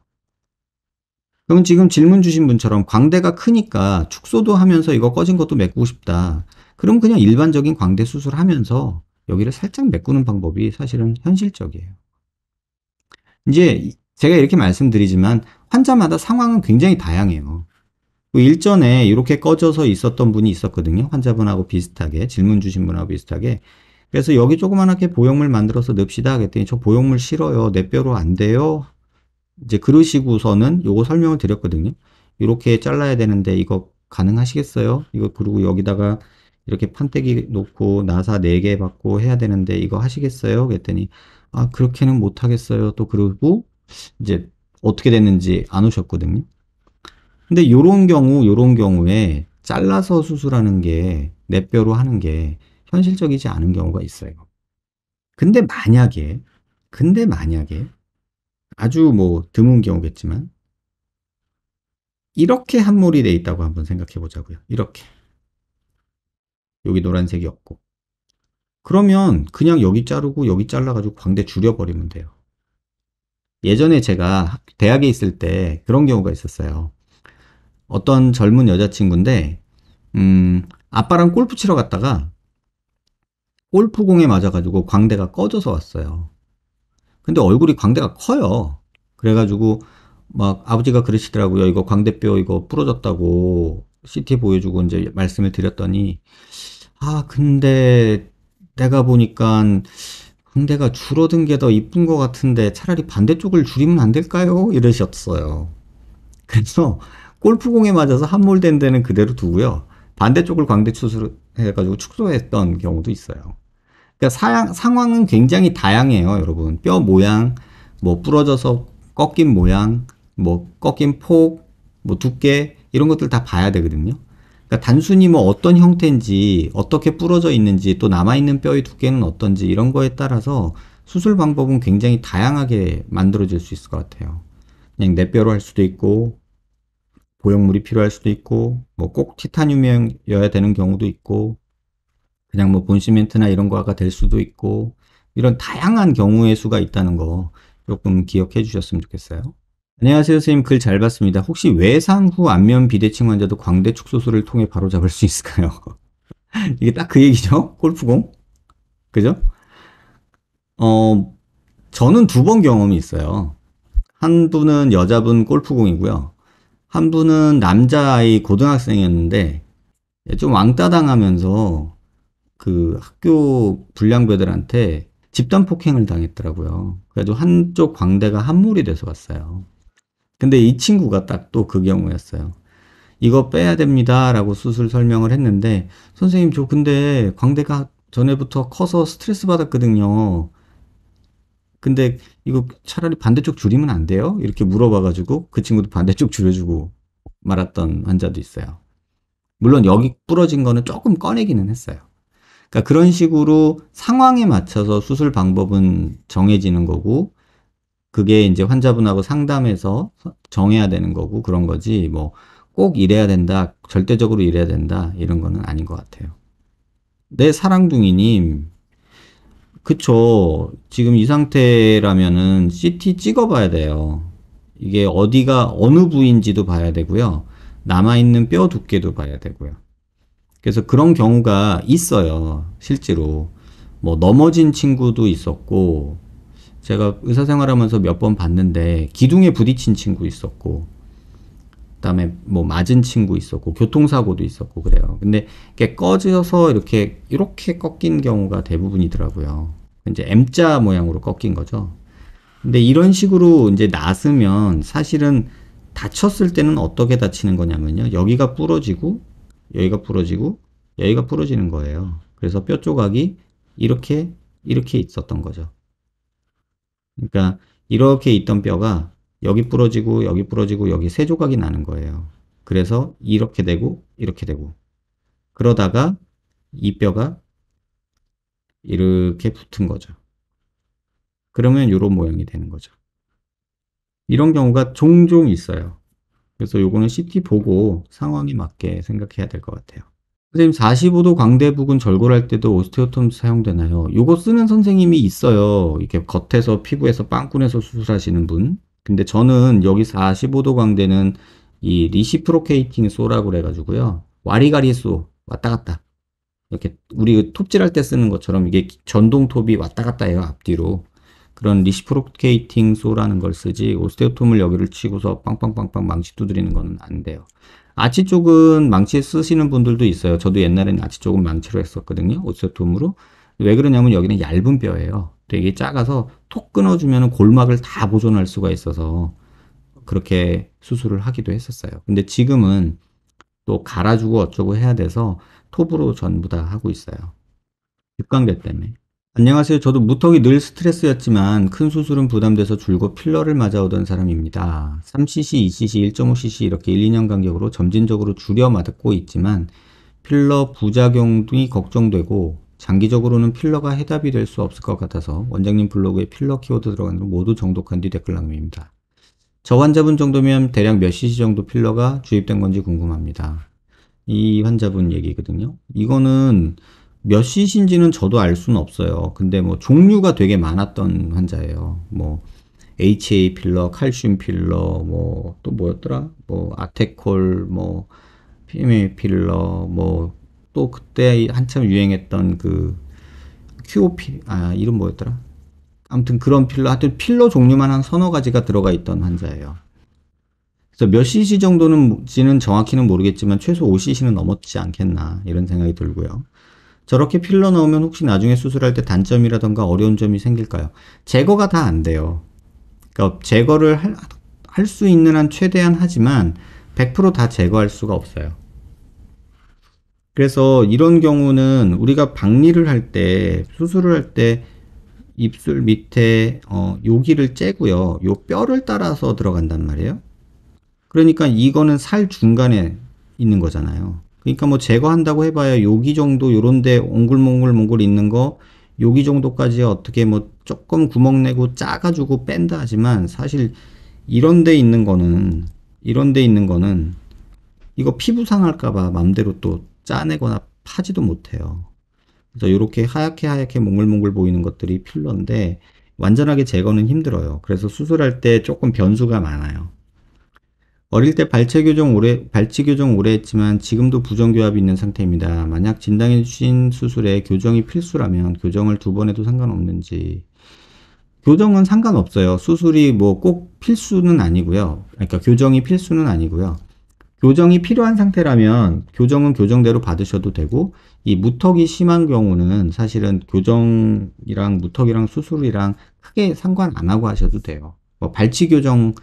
그럼 지금 질문 주신 분처럼 광대가 크니까 축소도 하면서 이거 꺼진 것도 메꾸고 싶다. 그럼 그냥 일반적인 광대 수술하면서 여기를 살짝 메꾸는 방법이 사실은 현실적이에요. 이제 제가 이렇게 말씀드리지만 환자마다 상황은 굉장히 다양해요. 그 일전에 이렇게 꺼져서 있었던 분이 있었거든요. 환자분하고 비슷하게 질문 주신 분하고 비슷하게. 그래서 여기 조그만하게 보형물 만들어서 넣읍시다. 그랬더니 저 보형물 싫어요. 내 뼈로 안 돼요. 이제 그러시고서는 요거 설명을 드렸거든요. 이렇게 잘라야 되는데 이거 가능하시겠어요? 이거 그리고 여기다가 이렇게 판때기 놓고 나사 4개 받고 해야 되는데 이거 하시겠어요? 그랬더니 아 그렇게는 못 하겠어요. 또 그러고 이제 어떻게 됐는지 안 오셨거든요. 근데 요런 경우에 잘라서 수술하는 게 내 뼈로 하는 게 현실적이지 않은 경우가 있어요. 근데 만약에 아주 뭐 드문 경우겠지만 이렇게 함몰이 돼 있다고 한번 생각해 보자고요. 이렇게 여기 노란색이 없고 그러면 그냥 여기 자르고 여기 잘라가지고 광대 줄여버리면 돼요. 예전에 제가 대학에 있을 때 그런 경우가 있었어요. 어떤 젊은 여자친구인데 아빠랑 골프 치러 갔다가 골프공에 맞아가지고 광대가 꺼져서 왔어요. 근데 얼굴이 광대가 커요. 그래가지고 막 아버지가 그러시더라고요. 이거 광대뼈 이거 부러졌다고 CT 보여주고 이제 말씀을 드렸더니 아 근데 내가 보니까 광대가 줄어든 게 더 이쁜 것 같은데 차라리 반대쪽을 줄이면 안 될까요? 이러셨어요. 그래서 골프공에 맞아서 함몰된 데는 그대로 두고요. 반대쪽을 광대 수술해가지고 축소했던 경우도 있어요. 그러니까 상황은 굉장히 다양해요, 여러분. 뼈 모양, 뭐 부러져서 꺾인 모양, 뭐 꺾인 폭, 뭐 두께 이런 것들 다 봐야 되거든요. 그러니까 단순히 뭐 어떤 형태인지, 어떻게 부러져 있는지, 또 남아있는 뼈의 두께는 어떤지 이런 거에 따라서 수술 방법은 굉장히 다양하게 만들어질 수 있을 것 같아요. 그냥 뇌뼈로 할 수도 있고, 보형물이 필요할 수도 있고, 뭐 꼭 티타늄이어야 되는 경우도 있고, 그냥 뭐 본시멘트나 이런 거가 될 수도 있고 이런 다양한 경우의 수가 있다는 거 조금 기억해 주셨으면 좋겠어요. 안녕하세요 선생님, 글 잘 봤습니다. 혹시 외상 후 안면 비대칭 환자도 광대 축소술을 통해 바로잡을 수 있을까요? 이게 딱 그 얘기죠. 골프공 그죠? 어 저는 2번 경험이 있어요. 한 분은 여자분 골프공이고요. 한 분은 남자아이 고등학생이었는데 좀 왕따 당하면서 그 학교 불량배들한테 집단 폭행을 당했더라고요. 그래가지고 한쪽 광대가 함몰이 돼서 왔어요. 근데 이 친구가 딱 또 그 경우였어요. 이거 빼야 됩니다. 라고 수술 설명을 했는데, 선생님, 저 근데 광대가 전에부터 커서 스트레스 받았거든요. 근데 이거 차라리 반대쪽 줄이면 안 돼요? 이렇게 물어봐가지고 그 친구도 반대쪽 줄여주고 말았던 환자도 있어요. 물론 여기 부러진 거는 조금 꺼내기는 했어요. 그러니까 그런 식으로 상황에 맞춰서 수술 방법은 정해지는 거고, 그게 이제 환자분하고 상담해서 정해야 되는 거고 그런 거지, 뭐 꼭 이래야 된다, 절대적으로 이래야 된다, 이런 거는 아닌 것 같아요. 네, 사랑둥이님. 그쵸. 지금 이 상태라면은 CT 찍어봐야 돼요. 이게 어디가 어느 부위인지도 봐야 되고요. 남아있는 뼈 두께도 봐야 되고요. 그래서 그런 경우가 있어요. 실제로. 뭐 넘어진 친구도 있었고, 제가 의사생활하면서 몇 번 봤는데 기둥에 부딪힌 친구 있었고, 그다음에 뭐 맞은 친구 있었고, 교통사고도 있었고 그래요. 근데 이게 꺼져서 이렇게 꺾인 경우가 대부분이더라고요. 이제 M자 모양으로 꺾인 거죠. 근데 이런 식으로 이제 났으면 사실은 다쳤을 때는 어떻게 다치는 거냐면요. 여기가 부러지고, 여기가 부러지고, 여기가 부러지는 거예요. 그래서 뼈 조각이 이렇게 있었던 거죠. 그러니까 이렇게 있던 뼈가 여기 부러지고 여기 부러지고 여기 세 조각이 나는 거예요. 그래서 이렇게 되고 그러다가 이 뼈가 이렇게 붙은 거죠. 그러면 이런 모양이 되는 거죠. 이런 경우가 종종 있어요. 그래서 요거는 CT 보고 상황에 맞게 생각해야 될 것 같아요. 선생님, 45도 광대 부근 절골할 때도 오스테오톰 사용되나요? 요거 쓰는 선생님이 있어요. 이렇게 겉에서 피부에서 빵꾸내서 수술하시는 분. 근데 저는 여기 45도 광대는 이 리시프로케이팅 쏘라고 그래가지고요. 와리가리 쏘 왔다 갔다. 이렇게 우리 톱질할 때 쓰는 것처럼 이게 전동 톱이 왔다 갔다 해요, 앞뒤로. 그런 리시프로케이팅 쏘라는 걸 쓰지, 오스테오톰을 여기를 치고서 빵빵빵빵 망치 두드리는 건 안 돼요. 아치 쪽은 망치 쓰시는 분들도 있어요. 저도 옛날에는 아치 쪽은 망치로 했었거든요. 오스테오톰으로. 왜 그러냐면 여기는 얇은 뼈예요. 되게 작아서 톡 끊어주면 골막을 다 보존할 수가 있어서 그렇게 수술을 하기도 했었어요. 근데 지금은 또 갈아주고 어쩌고 해야 돼서 톱으로 전부 다 하고 있어요. 육강대 때문에. 안녕하세요. 저도 무턱이 늘 스트레스였지만 큰 수술은 부담돼서 줄곧 필러를 맞아오던 사람입니다. 3cc, 2cc, 1.5cc 이렇게 1, 2년 간격으로 점진적으로 줄여 맞고 있지만 필러 부작용이 걱정되고 장기적으로는 필러가 해답이 될 수 없을 것 같아서 원장님 블로그에 필러 키워드 들어가는 거 모두 정독한 뒤 댓글 남깁니다. 저 환자분 정도면 대략 몇 cc 정도 필러가 주입된 건지 궁금합니다. 이 환자분 얘기거든요. 이거는 몇 cc인지는 저도 알 수는 없어요. 근데 뭐 종류가 되게 많았던 환자예요. 뭐 HA 필러, 칼슘 필러, 뭐 또 뭐였더라? 뭐 아테콜, 뭐 PMA 필러, 뭐 또 그때 한참 유행했던 그 QOP, 이름 뭐였더라? 아무튼 그런 필러, 하여튼 필러 종류만 한 서너 가지가 들어가 있던 환자예요. 그래서 몇 cc 정도는지는 정확히는 모르겠지만 최소 5cc는 넘었지 않겠나 이런 생각이 들고요. 저렇게 필러 넣으면 혹시 나중에 수술할 때 단점이라던가 어려운 점이 생길까요? 제거가 다 안 돼요. 그러니까 제거를 할 수 있는 한 최대한 하지만 100% 다 제거할 수가 없어요. 그래서 이런 경우는 우리가 박리를 할 때, 수술을 할 때 입술 밑에 여기를 째고요. 요 뼈를 따라서 들어간단 말이에요. 그러니까 이거는 살 중간에 있는 거잖아요. 그러니까 뭐 제거한다고 해봐야 여기 정도 요런데 옹글몽글 있는 거 여기 정도까지 어떻게 뭐 조금 구멍 내고 짜가지고 뺀다 하지만 사실 이런 데 있는 거는 이거 피부 상할까봐 맘대로 또 짜내거나 파지도 못해요. 그래서 이렇게 하얗게 몽글몽글 보이는 것들이 필러인데 완전하게 제거는 힘들어요. 그래서 수술할 때 조금 변수가 많아요. 어릴 때 발치 교정 오래 했지만 지금도 부정교합이 있는 상태입니다. 만약 진단해 주신 수술에 교정이 필수라면 교정을 2번 해도 상관없는지. 교정은 상관없어요. 수술이 뭐 꼭 필수는 아니고요. 그러니까 교정이 필수는 아니고요. 교정이 필요한 상태라면 교정은 교정대로 받으셔도 되고, 이 무턱이 심한 경우는 사실은 교정이랑 무턱이랑 수술이랑 크게 상관 안 하고 하셔도 돼요. 뭐 발치 교정을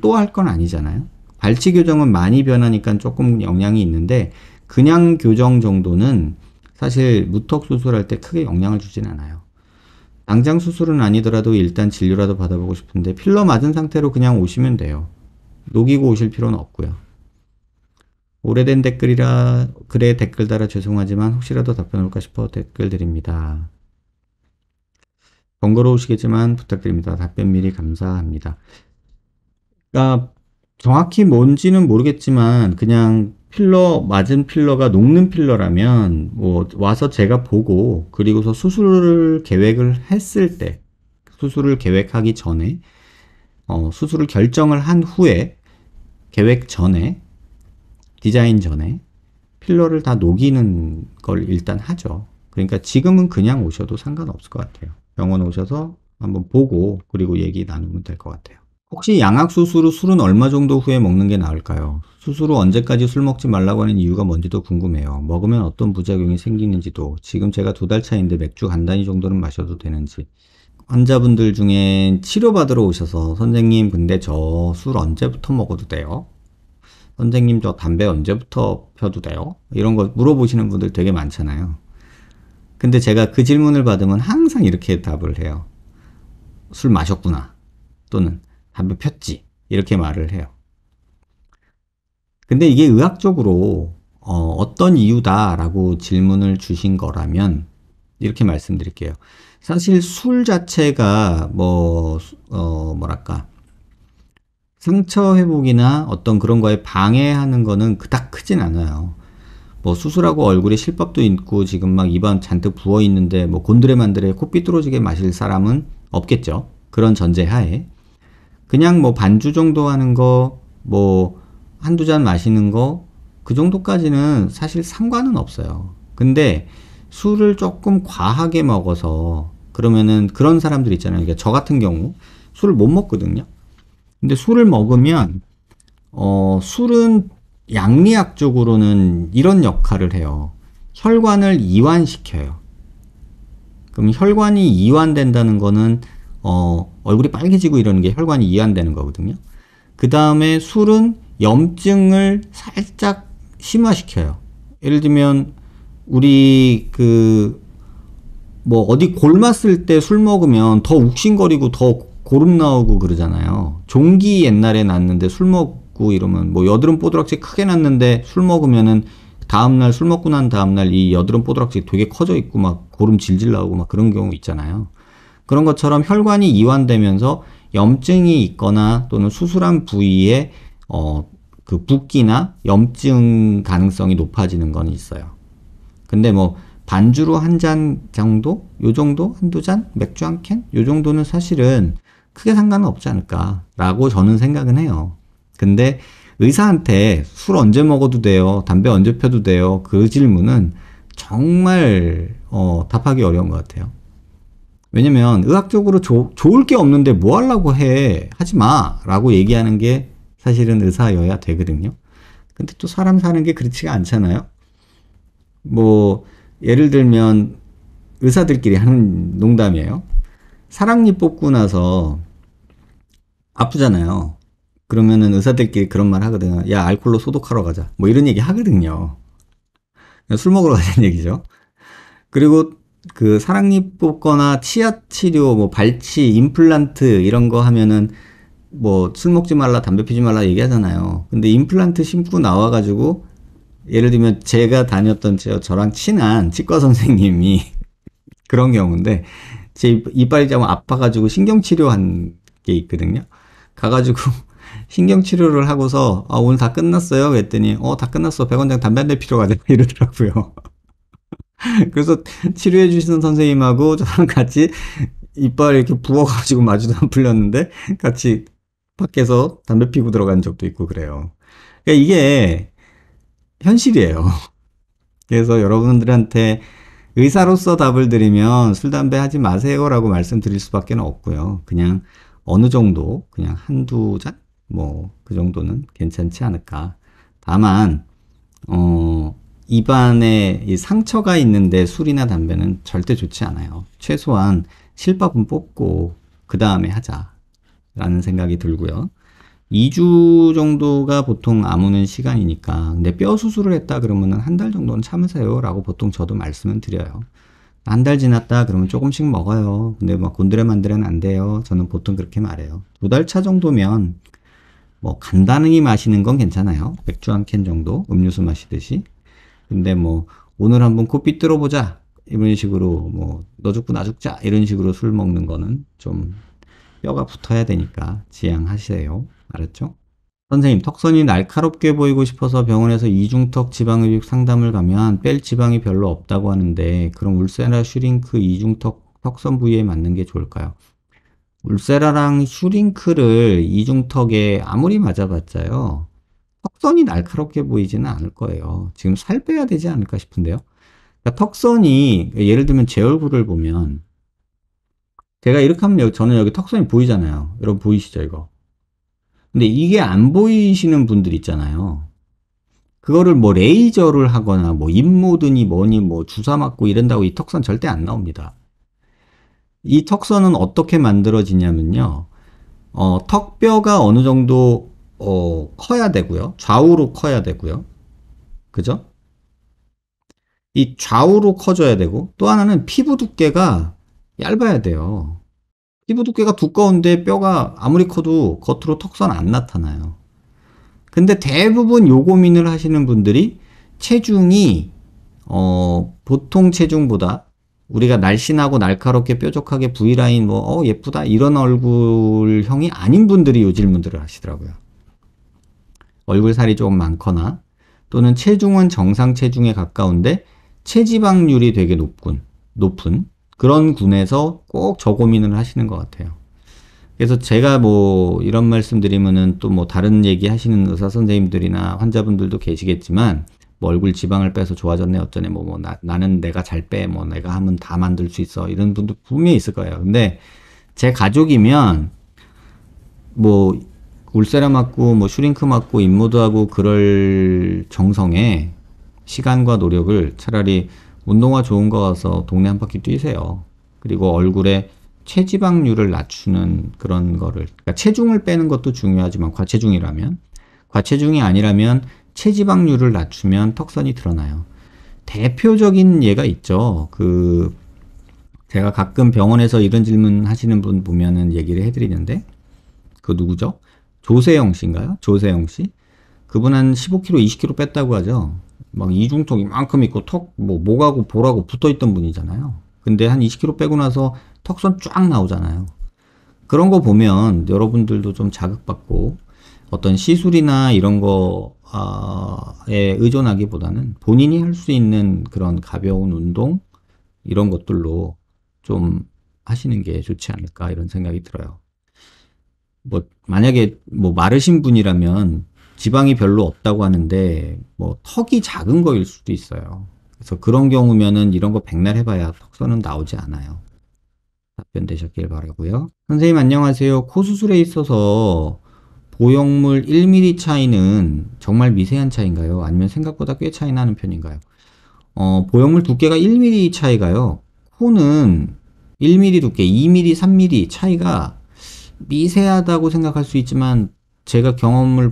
또 할 건 아니잖아요. 발치 교정은 많이 변하니까 조금 영향이 있는데, 그냥 교정 정도는 사실 무턱 수술할 때 크게 영향을 주진 않아요. 당장 수술은 아니더라도 일단 진료라도 받아보고 싶은데 필러 맞은 상태로 그냥 오시면 돼요. 녹이고 오실 필요는 없고요. 오래된 댓글이라 글에 댓글 달아 죄송하지만 혹시라도 답변 올까 싶어 댓글 드립니다. 번거로우시겠지만 부탁드립니다. 답변 미리 감사합니다. 그러니까 정확히 뭔지는 모르겠지만 그냥 필러 맞은 필러가 녹는 필러라면 뭐 와서 제가 보고 그리고서 수술 계획을 했을 때 수술을 계획하기 전에 수술을 결정을 한 후에 계획 전에 디자인 전에 필러를 다 녹이는 걸 일단 하죠. 그러니까 지금은 그냥 오셔도 상관없을 것 같아요. 병원 오셔서 한번 보고 그리고 얘기 나누면 될 것 같아요. 혹시 양악수술 후 술은 얼마 정도 후에 먹는 게 나을까요? 수술 후 언제까지 술 먹지 말라고 하는 이유가 뭔지도 궁금해요. 먹으면 어떤 부작용이 생기는지도. 지금 제가 2달 차인데 맥주 간단히 정도는 마셔도 되는지. 환자분들 중에 치료받으러 오셔서 선생님 근데 저 술 언제부터 먹어도 돼요? 선생님 저 담배 언제부터 펴도 돼요? 이런 거 물어보시는 분들 되게 많잖아요. 근데 제가 그 질문을 받으면 항상 이렇게 답을 해요. 술 마셨구나. 또는 담배 폈지. 이렇게 말을 해요. 근데 이게 의학적으로 어떤 이유다라고 질문을 주신 거라면 이렇게 말씀드릴게요. 사실 술 자체가 뭐랄까 상처 회복이나 어떤 그런 거에 방해하는 거는 그닥 크진 않아요. 뭐 수술하고 얼굴에 실밥도 있고 지금 막 입안 잔뜩 부어 있는데 뭐 곤드레만드레 코 삐뚤어지게 마실 사람은 없겠죠. 그런 전제하에 그냥 뭐 반주 정도 하는 거, 뭐 한두 잔 마시는 거, 그 정도까지는 사실 상관은 없어요. 근데 술을 조금 과하게 먹어서 그러면은 그런 사람들 있잖아요. 그러니까 저 같은 경우 술을 못 먹거든요. 근데 술을 먹으면 술은 양리학적으로는 이런 역할을 해요. 혈관을 이완시켜요. 그럼 혈관이 이완된다는 거는 얼굴이 빨개지고 이러는 게 혈관이 이완되는 거거든요. 그 다음에 술은 염증을 살짝 심화시켜요. 예를 들면 우리 뭐 어디 골맞을 때 술 먹으면 더 욱신거리고 더 고름 나오고 그러잖아요. 종기 옛날에 났는데 술 먹고 이러면 뭐 여드름 뽀드락지 크게 났는데 술 먹으면은 다음날 술 먹고 난 다음날 이 여드름 뽀드락지 되게 커져 있고 막 고름 질질 나오고 막 그런 경우 있잖아요. 그런 것처럼 혈관이 이완되면서 염증이 있거나 또는 수술한 부위에 그 붓기나 염증 가능성이 높아지는 건 있어요. 근데 뭐 반주로 한 잔 정도? 요 정도? 한두 잔? 맥주 한 캔? 요 정도는 사실은 크게 상관은 없지 않을까라고 저는 생각은 해요. 근데 의사한테 술 언제 먹어도 돼요? 담배 언제 펴도 돼요? 그 질문은 정말 답하기 어려운 것 같아요. 왜냐면 의학적으로 좋을 게 없는데 뭐 하려고 해? 하지 마! 라고 얘기하는 게 사실은 의사여야 되거든요. 근데 또 사람 사는 게 그렇지가 않잖아요. 뭐 예를 들면 의사들끼리 하는 농담이에요. 사랑니 뽑고 나서 아프잖아요. 그러면은 의사들끼리 그런 말 하거든요. 야, 알콜로 소독하러 가자. 뭐 이런 얘기 하거든요. 술 먹으러 가자는 얘기죠. 그리고 그 사랑니 뽑거나 치아 치료, 뭐 발치, 임플란트 이런 거 하면은 뭐 술 먹지 말라, 담배 피지 말라 얘기하잖아요. 근데 임플란트 심고 나와가지고 예를 들면 제가 다녔던 저랑 친한 치과 선생님이 그런 경우인데 제 이빨이 좀 아파가지고 신경치료한 게 있거든요. 가가지고 신경치료를 하고서 오늘 다 끝났어요? 그랬더니 다 끝났어. 백원장 담배 한 대 피러 가자 이러더라고요. 그래서 치료해 주시는 선생님하고 저랑 같이 이빨 이렇게 부어가지고 마주도 안 풀렸는데 같이 밖에서 담배 피고 들어간 적도 있고 그래요. 그러니까 이게 현실이에요. 그래서 여러분들한테 의사로서 답을 드리면 술, 담배 하지 마세요라고 말씀드릴 수밖에 없고요. 그냥 어느 정도 그냥 한두 잔? 뭐 그 정도는 괜찮지 않을까. 다만 입안에 이 상처가 있는데 술이나 담배는 절대 좋지 않아요. 최소한 실밥은 뽑고 그 다음에 하자라는 생각이 들고요. 2주 정도가 보통 아무는 시간이니까. 근데 뼈 수술을 했다 그러면 한 달 정도는 참으세요 라고 보통 저도 말씀을 드려요. 한 달 지났다 그러면 조금씩 먹어요. 근데 막 곤드레만드레는 안 돼요. 저는 보통 그렇게 말해요. 2달 차 정도면 뭐 간단히 마시는 건 괜찮아요. 맥주 한 캔 정도 음료수 마시듯이. 근데 뭐 오늘 한번 코피 뚫어보자 이런 식으로 뭐 너 죽고 나 죽자 이런 식으로 술 먹는 거는 좀 뼈가 붙어야 되니까 지양하세요. 알았죠? 선생님, 턱선이 날카롭게 보이고 싶어서 병원에서 이중턱 지방흡입 상담을 가면 뺄 지방이 별로 없다고 하는데 그럼 울세라 슈링크 이중턱 턱선 부위에 맞는 게 좋을까요? 울세라랑 슈링크를 이중턱에 아무리 맞아봤자요. 턱선이 날카롭게 보이지는 않을 거예요. 지금 살 빼야 되지 않을까 싶은데요. 그러니까 턱선이 예를 들면 제 얼굴을 보면 제가 이렇게 하면 저는 여기 턱선이 보이잖아요. 여러분 보이시죠 이거? 근데 이게 안 보이시는 분들 있잖아요. 그거를 뭐 레이저를 하거나 뭐 입모드니 뭐니 뭐 주사 맞고 이런다고 이 턱선 절대 안 나옵니다. 이 턱선은 어떻게 만들어지냐면요. 턱뼈가 어느 정도 커야 되고요. 좌우로 커야 되고요. 그죠? 이 좌우로 커져야 되고 또 하나는 피부 두께가 얇아야 돼요. 피부 두께가 두꺼운데 뼈가 아무리 커도 겉으로 턱선 안 나타나요. 근데 대부분 요 고민을 하시는 분들이 체중이 보통 체중보다 우리가 날씬하고 날카롭게 뾰족하게 V라인 뭐 예쁘다 이런 얼굴형이 아닌 분들이 요 질문들을 하시더라고요. 얼굴 살이 조금 많거나 또는 체중은 정상 체중에 가까운데 체지방률이 되게 높은 그런 군에서 꼭 저 고민을 하시는 것 같아요. 그래서 제가 뭐 이런 말씀 드리면은 또 뭐 다른 얘기 하시는 의사 선생님들이나 환자분들도 계시겠지만 뭐 얼굴 지방을 빼서 좋아졌네 어쩌네 나는 내가 잘 빼 뭐 내가 하면 다 만들 수 있어 이런 분도 분명히 있을 거예요. 근데 제 가족이면 뭐 울세라 맞고 뭐 슈링크 맞고 인모드하고 그럴 정성에 시간과 노력을 차라리 운동화 좋은 거 가서 동네 한 바퀴 뛰세요. 그리고 얼굴에 체지방률을 낮추는 그런 거를, 그러니까 체중을 빼는 것도 중요하지만 과체중이 아니라면 체지방률을 낮추면 턱선이 드러나요. 대표적인 예가 있죠. 제가 가끔 병원에서 이런 질문 하시는 분 보면은 얘기를 해드리는데, 그 누구죠? 조세영 씨인가요? 조세영 씨? 그분 한 15kg, 20kg 뺐다고 하죠. 막 이중턱 이만큼 있고 목하고 볼하고 붙어 있던 분이잖아요. 근데 한 20kg 빼고 나서 턱선 쫙 나오잖아요. 그런 거 보면 여러분들도 좀 자극받고 어떤 시술이나 이런 거에 의존하기보다는 본인이 할 수 있는 그런 가벼운 운동 이런 것들로 좀 하시는 게 좋지 않을까 이런 생각이 들어요. 뭐 만약에 뭐 마르신 분이라면 지방이 별로 없다고 하는데 뭐 턱이 작은 거일 수도 있어요. 그래서 그런 경우면은 이런 거 백날 해봐야 턱선은 나오지 않아요. 답변 되셨길 바라고요. 선생님 안녕하세요. 코 수술에 있어서 보형물 1mm 차이는 정말 미세한 차이인가요? 아니면 생각보다 꽤 차이 나는 편인가요? 보형물 두께가 1mm 차이가요. 코는 1mm 두께, 2mm, 3mm 차이가 미세하다고 생각할 수 있지만 제가 경험을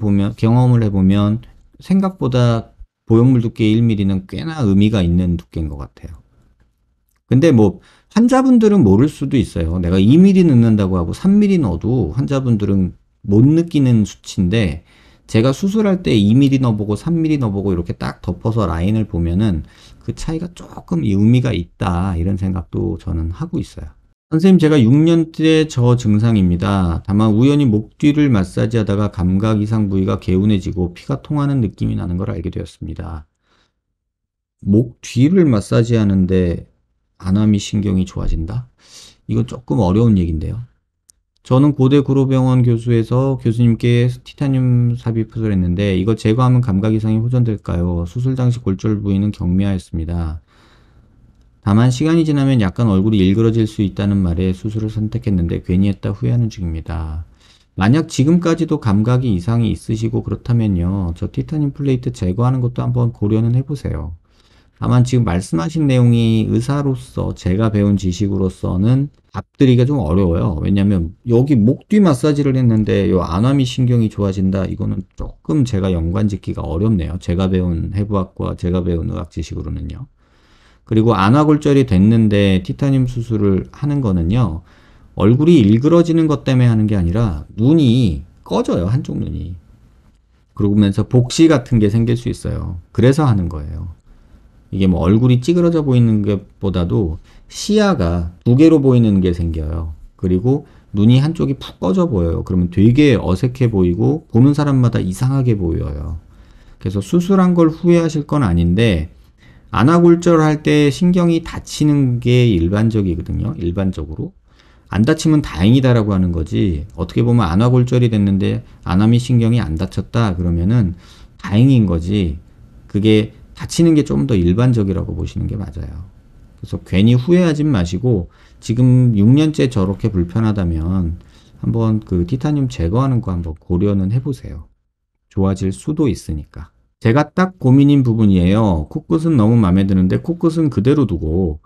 해보면 생각보다 보형물 두께 1mm는 꽤나 의미가 있는 두께인 것 같아요. 근데 뭐 환자분들은 모를 수도 있어요. 내가 2mm 넣는다고 하고 3mm 넣어도 환자분들은 못 느끼는 수치인데 제가 수술할 때 2mm 넣어보고 3mm 넣어보고 이렇게 딱 덮어서 라인을 보면은 그 차이가 조금 의미가 있다 이런 생각도 저는 하고 있어요. 선생님 제가 6년째 저 증상입니다. 다만 우연히 목 뒤를 마사지하다가 감각 이상 부위가 개운해지고 피가 통하는 느낌이 나는 걸 알게 되었습니다. 목 뒤를 마사지하는데 안암이 신경이 좋아진다? 이건 조금 어려운 얘기인데요. 저는 고대 구로병원 교수에서 교수님께 티타늄 삽입을 했는데 이거 제거하면 감각 이상이 호전될까요? 수술 당시 골절 부위는 경미하였습니다. 다만 시간이 지나면 약간 얼굴이 일그러질 수 있다는 말에 수술을 선택했는데 괜히 했다 후회하는 중입니다. 만약 지금까지도 감각이 이상이 있으시고 그렇다면요, 저 티타늄 플레이트 제거하는 것도 한번 고려는 해보세요. 다만 지금 말씀하신 내용이 의사로서 제가 배운 지식으로서는 답드리기가 좀 어려워요. 왜냐면 여기 목 뒤 마사지를 했는데 요 안와미 신경이 좋아진다. 이거는 조금 제가 연관 짓기가 어렵네요. 제가 배운 해부학과 제가 배운 의학 지식으로는요. 그리고 안와골절이 됐는데 티타늄 수술을 하는 거는요, 얼굴이 일그러지는 것 때문에 하는 게 아니라 눈이 꺼져요. 한쪽 눈이. 그러면서 복시 같은 게 생길 수 있어요. 그래서 하는 거예요. 이게 뭐 얼굴이 찌그러져 보이는 것보다도 시야가 두 개로 보이는 게 생겨요. 그리고 눈이 한쪽이 푹 꺼져 보여요. 그러면 되게 어색해 보이고 보는 사람마다 이상하게 보여요. 그래서 수술한 걸 후회하실 건 아닌데, 안아골절 할 때 신경이 다치는 게 일반적이거든요. 일반적으로. 안 다치면 다행이다라고 하는 거지, 어떻게 보면 안아골절이 됐는데 안아미 신경이 안 다쳤다 그러면은 다행인 거지, 그게 다치는 게 좀 더 일반적이라고 보시는 게 맞아요. 그래서 괜히 후회하지 마시고, 지금 6년째 저렇게 불편하다면 한번 그 티타늄 제거하는 거 한번 고려는 해보세요. 좋아질 수도 있으니까. 제가 딱 고민인 부분이에요. 코끝은 너무 마음에 드는데 코끝은 그대로 두고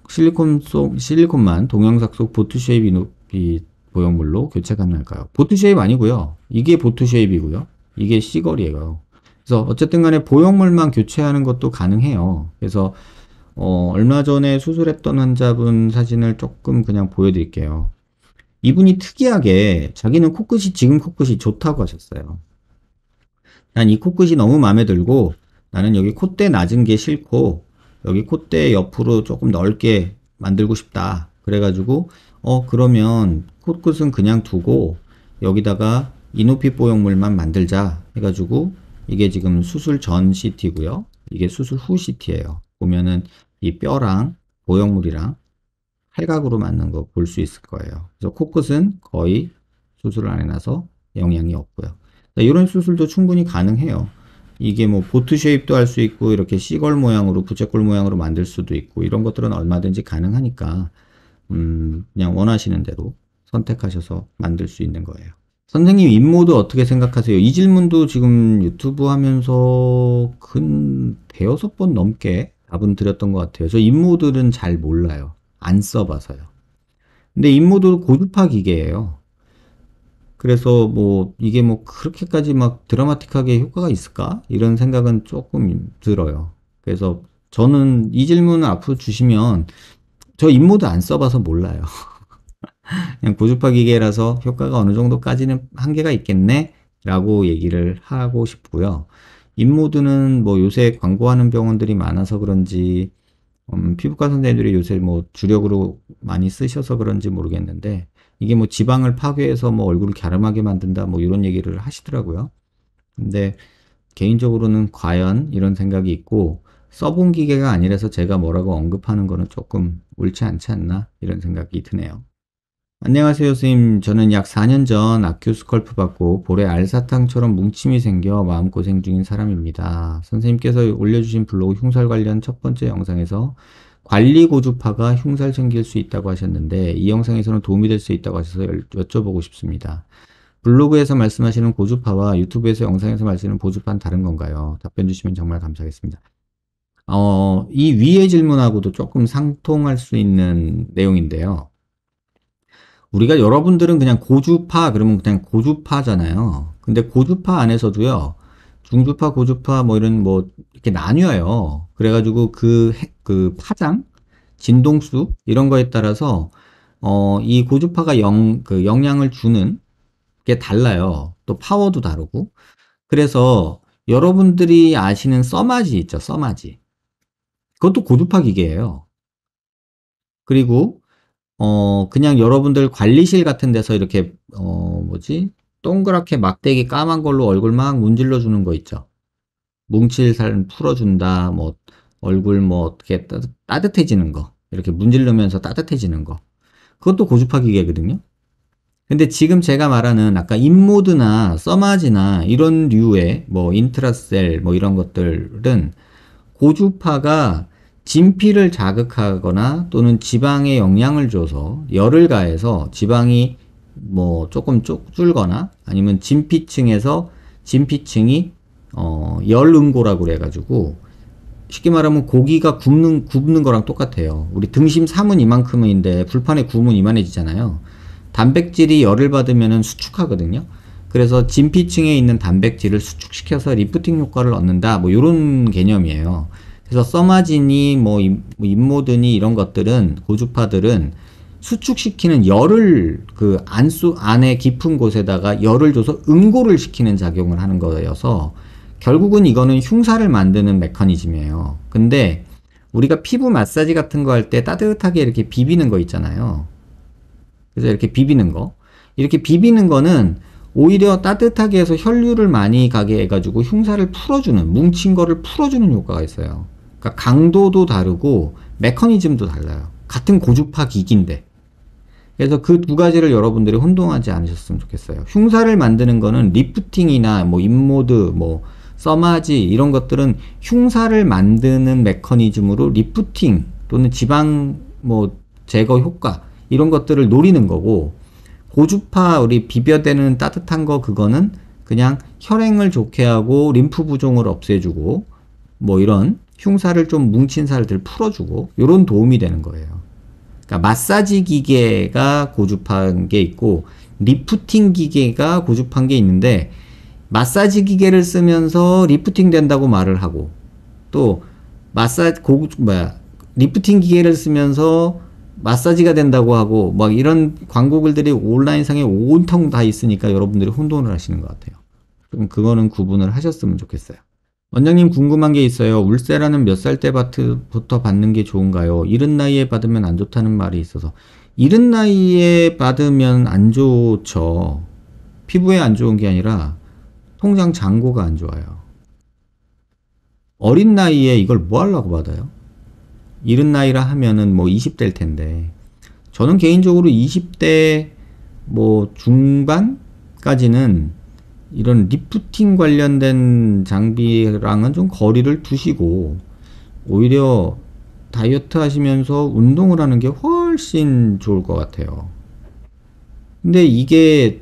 실리콘만 동영상 속 보트쉐입 이노피 보형물로 교체 가능할까요? 보트쉐입 아니고요. 이게 보트쉐입이고요. 이게 C걸이에요. 그래서 어쨌든 간에 보형물만 교체하는 것도 가능해요. 그래서 얼마 전에 수술했던 환자분 사진을 조금 그냥 보여드릴게요. 이분이 특이하게 자기는 코끝이 지금 코끝이 좋다고 하셨어요. 난 이 코끝이 너무 마음에 들고 나는 여기 콧대 낮은 게 싫고 여기 콧대 옆으로 조금 넓게 만들고 싶다. 그래가지고 그러면 코끝은 그냥 두고 여기다가 이노피 보형물만 만들자 해가지고, 이게 지금 수술 전 CT고요. 이게 수술 후 CT예요. 보면은 이 뼈랑 보형물이랑 팔각으로 맞는 거 볼 수 있을 거예요. 그래서 코끝은 거의 수술을 안 해놔서 영향이 없고요. 이런 수술도 충분히 가능해요. 이게 뭐 보트 쉐입도 할 수 있고 이렇게 C걸 모양으로 부채꼴 모양으로 만들 수도 있고 이런 것들은 얼마든지 가능하니까 그냥 원하시는 대로 선택하셔서 만들 수 있는 거예요. 선생님, 입모드 어떻게 생각하세요? 이 질문도 지금 유튜브 하면서 근 대여섯 번 넘게 답은 드렸던 것 같아요. 저 입모드는 잘 몰라요. 안 써봐서요. 근데 입모드 고주파 기계예요. 그래서 뭐 이게 뭐 그렇게까지 막 드라마틱하게 효과가 있을까? 이런 생각은 조금 들어요. 그래서 저는 이 질문을 앞으로 주시면 저 입모드 안 써봐서 몰라요. 그냥 고주파 기계라서 효과가 어느 정도까지는 한계가 있겠네? 라고 얘기를 하고 싶고요. 입모드는 뭐 요새 광고하는 병원들이 많아서 그런지, 피부과 선생님들이 요새 뭐 주력으로 많이 쓰셔서 그런지 모르겠는데, 이게 뭐 지방을 파괴해서 뭐 얼굴을 갸름하게 만든다 뭐 이런 얘기를 하시더라고요. 근데 개인적으로는 과연 이런 생각이 있고, 써본 기계가 아니라서 제가 뭐라고 언급하는 거는 조금 옳지 않지 않나 이런 생각이 드네요. 안녕하세요, 선생님. 저는 약 4년 전 아큐 스컬프 받고 볼에 알사탕처럼 뭉침이 생겨 마음고생 중인 사람입니다. 선생님께서 올려주신 블로그 흉살 관련 첫 번째 영상에서 관리 고주파가 흉살 생길 수 있다고 하셨는데, 이 영상에서는 도움이 될 수 있다고 하셔서 여쭤보고 싶습니다. 블로그에서 말씀하시는 고주파와 유튜브에서 영상에서 말씀하시는 고주파는 다른 건가요? 답변 주시면 정말 감사하겠습니다. 이 위의 질문하고도 조금 상통할 수 있는 내용인데요. 우리가, 여러분들은 그냥 고주파 그러면 그냥 고주파잖아요. 근데 고주파 안에서도요, 중주파, 고주파 뭐 이런 뭐 이렇게 나뉘어요. 그래가지고 그 파장, 진동수 이런 거에 따라서 이 고주파가 그 영향을 주는 게 달라요. 또 파워도 다르고. 그래서 여러분들이 아시는 써마지 있죠, 써마지. 그것도 고주파 기계예요. 그리고 그냥 여러분들 관리실 같은 데서 이렇게, 뭐지? 동그랗게 막대기 까만 걸로 얼굴 막 문질러 주는 거 있죠. 뭉칠살 풀어준다, 뭐, 얼굴 뭐, 어떻게 따뜻해지는 거. 이렇게 문지르면서 따뜻해지는 거. 그것도 고주파 기계거든요. 근데 지금 제가 말하는 아까 인모드나 써마지나 이런 류의 뭐, 인트라셀 뭐 이런 것들은 고주파가 진피를 자극하거나 또는 지방에 영향을 줘서 열을 가해서 지방이 뭐 조금 줄거나 아니면 진피층이 열응고라고 그래가지고 쉽게 말하면 고기가 굽는 거랑 똑같아요. 우리 등심 삶은 이만큼인데 불판에 구우면 이만해지잖아요. 단백질이 열을 받으면 수축하거든요. 그래서 진피층에 있는 단백질을 수축시켜서 리프팅 효과를 얻는다. 뭐 이런 개념이에요. 그래서 써마진이 뭐 인모드니 이런 것들은 고주파들은 수축시키는 열을 그 안에 깊은 곳에다가 열을 줘서 응고를 시키는 작용을 하는 거여서 결국은 이거는 흉사를 만드는 메커니즘이에요. 근데 우리가 피부 마사지 같은 거 할 때 따뜻하게 이렇게 비비는 거 있잖아요. 그래서 이렇게 비비는 거. 이렇게 비비는 거는 오히려 따뜻하게 해서 혈류를 많이 가게 해가지고 흉사를 풀어주는, 뭉친 거를 풀어주는 효과가 있어요. 그러니까 강도도 다르고 메커니즘도 달라요. 같은 고주파 기기인데. 그래서 그 두 가지를 여러분들이 혼동하지 않으셨으면 좋겠어요. 흉사를 만드는 거는 리프팅이나 뭐 인모드, 뭐 써마지 이런 것들은 흉사를 만드는 메커니즘으로 리프팅 또는 지방 뭐 제거 효과 이런 것들을 노리는 거고, 고주파 우리 비벼대는 따뜻한 거 그거는 그냥 혈행을 좋게 하고 림프 부종을 없애주고 뭐 이런 흉사를 좀 뭉친 살들 풀어주고 이런 도움이 되는 거예요. 그러니까 마사지 기계가 고주파인 게 있고 리프팅 기계가 고주파인 게 있는데, 마사지 기계를 쓰면서 리프팅 된다고 말을 하고 또 리프팅 기계를 쓰면서 마사지가 된다고 하고 막 이런 광고글들이 온라인상에 온통 다 있으니까 여러분들이 혼돈을 하시는 것 같아요. 그럼 그거는 구분을 하셨으면 좋겠어요. 원장님 궁금한 게 있어요. 울세라는 몇 살 때부터 받는 게 좋은가요? 이른 나이에 받으면 안 좋다는 말이 있어서. 이른 나이에 받으면 안 좋죠. 피부에 안 좋은 게 아니라 통장 잔고가 안 좋아요. 어린 나이에 이걸 뭐 하려고 받아요? 이른 나이라 하면은 뭐 20대일 텐데, 저는 개인적으로 20대 뭐 중반까지는 이런 리프팅 관련된 장비랑은 좀 거리를 두시고 오히려 다이어트 하시면서 운동을 하는 게 훨씬 좋을 것 같아요. 근데 이게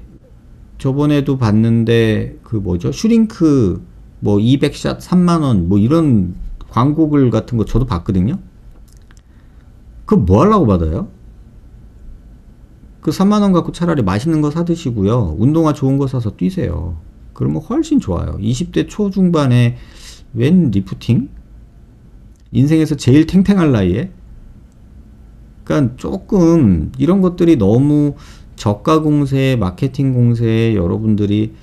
저번에도 봤는데 그 뭐죠? 슈링크 뭐 200샷 3만원 뭐 이런 광고글 같은 거 저도 봤거든요. 그거 뭐 하려고 받아요? 그 3만원 갖고 차라리 맛있는 거 사 드시고요. 운동화 좋은 거 사서 뛰세요. 그러면 훨씬 좋아요. 20대 초중반에 웬 리프팅? 인생에서 제일 탱탱할 나이에? 그러니까 조금 이런 것들이 너무 저가 공세, 마케팅 공세에 여러분들이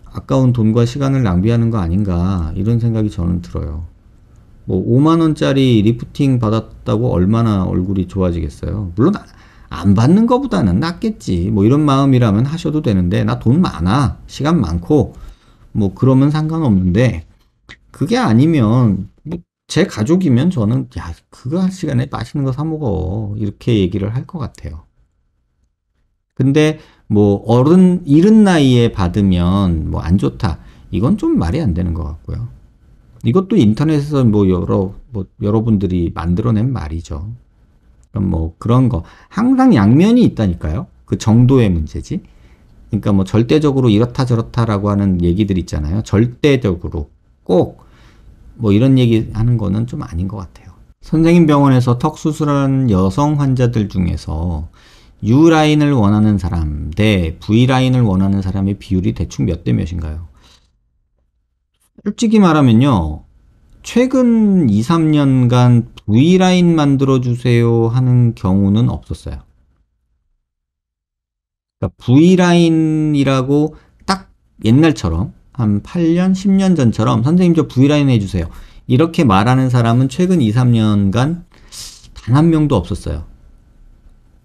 아까운 돈과 시간을 낭비하는 거 아닌가 이런 생각이 저는 들어요. 뭐 5만원짜리 리프팅 받았다고 얼마나 얼굴이 좋아지겠어요. 물론 안 받는 것보다는 낫겠지 뭐 이런 마음이라면 하셔도 되는데, 나 돈 많아 시간 많고 뭐 그러면 상관없는데, 그게 아니면 뭐 제 가족이면 저는 야 그거 할 시간에 맛있는 거 사 먹어 이렇게 얘기를 할 것 같아요. 근데 뭐 이른 나이에 받으면 뭐 안 좋다, 이건 좀 말이 안 되는 것 같고요. 이것도 인터넷에서 뭐 여러분들이 만들어낸 말이죠. 그럼 뭐 그런 거 항상 양면이 있다니까요. 그 정도의 문제지. 그러니까 뭐 절대적으로 이렇다 저렇다라고 하는 얘기들 있잖아요. 절대적으로 꼭 뭐 이런 얘기 하는 거는 좀 아닌 것 같아요. 선생님 병원에서 턱 수술한 여성 환자들 중에서 U라인을 원하는 사람 대 V라인을 원하는 사람의 비율이 대충 몇 대 몇인가요? 솔직히 말하면요, 최근 2, 3년간 V라인 만들어주세요 하는 경우는 없었어요. 그러니까 V라인이라고 딱 옛날처럼 한 8년, 10년 전처럼 선생님 저 V라인 해주세요 이렇게 말하는 사람은 최근 2, 3년간 단 한 명도 없었어요.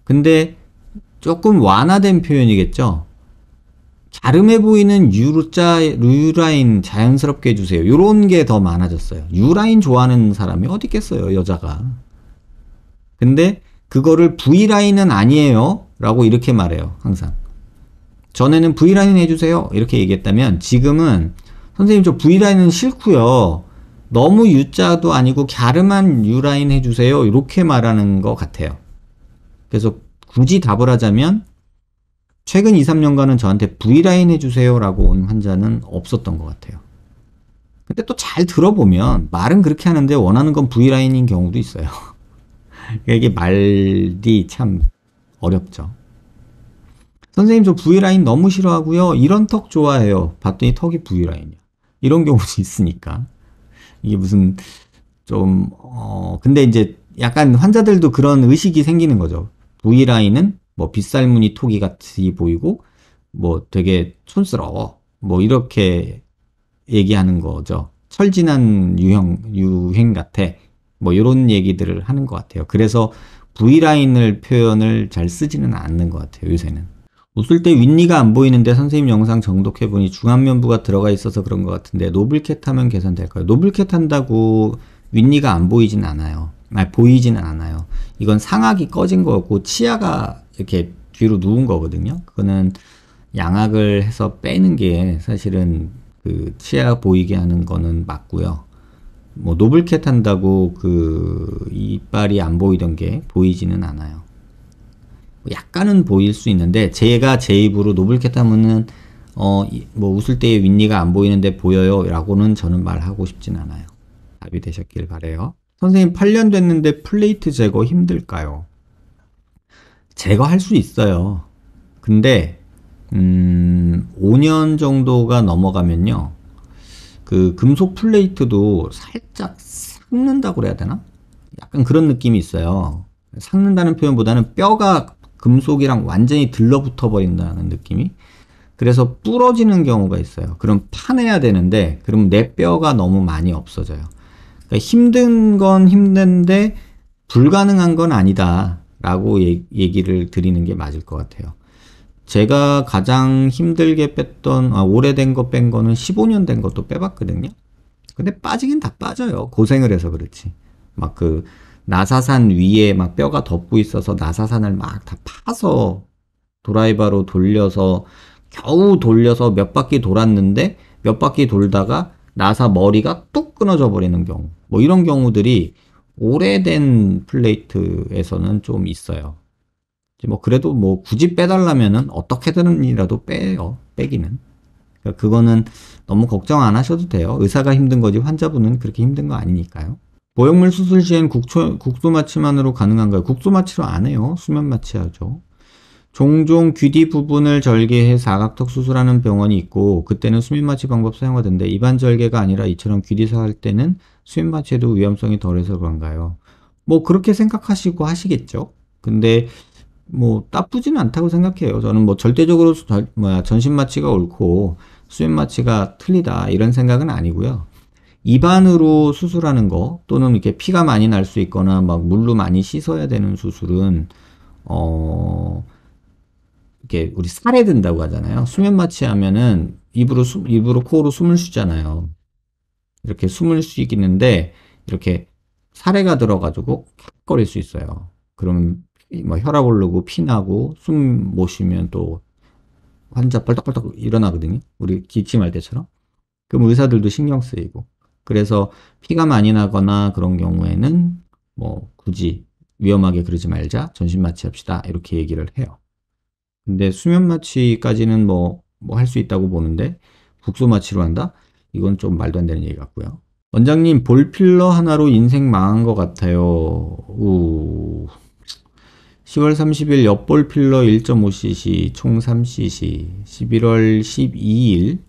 근데 조금 완화된 표현이겠죠. 갸름해 보이는 U라인 자연스럽게 해주세요. 요런 게 더 많아졌어요. U라인 좋아하는 사람이 어디 있겠어요, 여자가. 근데 그거를 V라인은 아니에요 라고 이렇게 말해요, 항상. 전에는 V라인 해주세요 이렇게 얘기했다면 지금은 선생님 저 V라인은 싫고요, 너무 U자도 아니고 갸름한 U라인 해주세요. 이렇게 말하는 것 같아요. 그래서 굳이 답을 하자면 최근 2, 3년간은 저한테 V라인 해주세요 라고 온 환자는 없었던 것 같아요. 근데 또 잘 들어보면 말은 그렇게 하는데 원하는 건 V라인인 경우도 있어요. 이게 말이 참 어렵죠. 선생님 저 V라인 너무 싫어하고요. 이런 턱 좋아해요. 봤더니 턱이 V라인이야. 이런 경우도 있으니까. 이게 무슨 좀 근데 이제 약간 환자들도 그런 의식이 생기는 거죠. V라인은 뭐 빗살무늬 토기 같이 보이고 뭐 되게 촌스러워. 뭐 이렇게 얘기하는 거죠. 철진한 유행 같아. 뭐 이런 얘기들을 하는 것 같아요. 그래서 V라인을 표현을 잘 쓰지는 않는 것 같아요. 요새는. 웃을 때 윗니가 안 보이는데 선생님 영상 정독해보니 중안면부가 들어가 있어서 그런 것 같은데 노블캣 하면 개선될까요? 노블캣 한다고 윗니가 안 보이진 않아요. 아니, 보이지는 않아요. 이건 상악이 꺼진 거고 치아가 이렇게 뒤로 누운 거거든요. 그거는 양악을 해서 빼는 게 사실은 그 치아 보이게 하는 거는 맞고요. 뭐 노블캣 한다고 그 이빨이 안 보이던 게 보이지는 않아요. 약간은 보일 수 있는데 제가 제 입으로 노블캣 하면은 뭐 웃을 때 윗니가 안 보이는데 보여요 라고는 저는 말하고 싶진 않아요. 답이 되셨길 바래요. 선생님 8년 됐는데 플레이트 제거 힘들까요? 제거할 수 있어요. 근데 5년 정도가 넘어가면요. 그 금속 플레이트도 살짝 삭는다고 그래야 되나? 약간 그런 느낌이 있어요. 삭는다는 표현보다는 뼈가 금속이랑 완전히 들러붙어 버린다는 느낌이. 그래서 부러지는 경우가 있어요. 그럼 파내야 되는데 그럼 내 뼈가 너무 많이 없어져요. 그러니까 힘든 건 힘든데 불가능한 건 아니다 라고 얘기를 드리는 게 맞을 것 같아요. 제가 가장 힘들게 뺐던 오래된 거 뺀 거는 15년 된 것도 빼봤거든요. 근데 빠지긴 다 빠져요. 고생을 해서 그렇지. 막 그 나사산 위에 막 뼈가 덮고 있어서 나사산을 막 다 파서 드라이버로 돌려서 겨우 돌려서 몇 바퀴 돌았는데 몇 바퀴 돌다가 나사 머리가 뚝 끊어져 버리는 경우. 뭐 이런 경우들이 오래된 플레이트에서는 좀 있어요. 뭐 그래도 뭐 굳이 빼달라면은 어떻게든이라도 빼요. 빼기는. 그러니까 그거는 너무 걱정 안 하셔도 돼요. 의사가 힘든 거지 환자분은 그렇게 힘든 거 아니니까요. 보형물 수술 시엔 국소 마취만으로 가능한가요? 국소 마취로 안 해요. 수면 마취하죠. 종종 귀뒤 부분을 절개해 사각턱 수술하는 병원이 있고 그때는 수면 마취 방법 사용하던데 입안 절개가 아니라 이처럼 귀뒤사 할 때는 수면 마취에도 위험성이 덜해서 그런가요? 뭐 그렇게 생각하시고 하시겠죠. 근데 뭐 나쁘지는 않다고 생각해요. 저는 뭐 절대적으로 전신 마취가 옳고 수면 마취가 틀리다 이런 생각은 아니고요. 입안으로 수술하는 거 또는 이렇게 피가 많이 날 수 있거나 막 물로 많이 씻어야 되는 수술은 이렇게 우리 살에 든다고 하잖아요. 수면 마취하면은 입으로 코로 숨을 쉬잖아요. 이렇게 숨을 쉬기는데 이렇게 살해가 들어가지고 킥거릴 수 있어요. 그러면 뭐 혈압 오르고 피 나고 숨 못 쉬면 또 환자 벌떡벌떡 일어나거든요. 우리 기침할 때처럼. 그럼 의사들도 신경 쓰이고. 그래서 피가 많이 나거나 그런 경우에는 뭐 굳이 위험하게 그러지 말자. 전신 마취합시다. 이렇게 얘기를 해요. 근데 수면 마취까지는 뭐 할 수 있다고 보는데 국소 마취로 한다? 이건 좀 말도 안 되는 얘기 같고요. 원장님 볼 필러 하나로 인생 망한 것 같아요. 10월 30일 옆볼 필러 1.5cc 총 3cc 11월 12일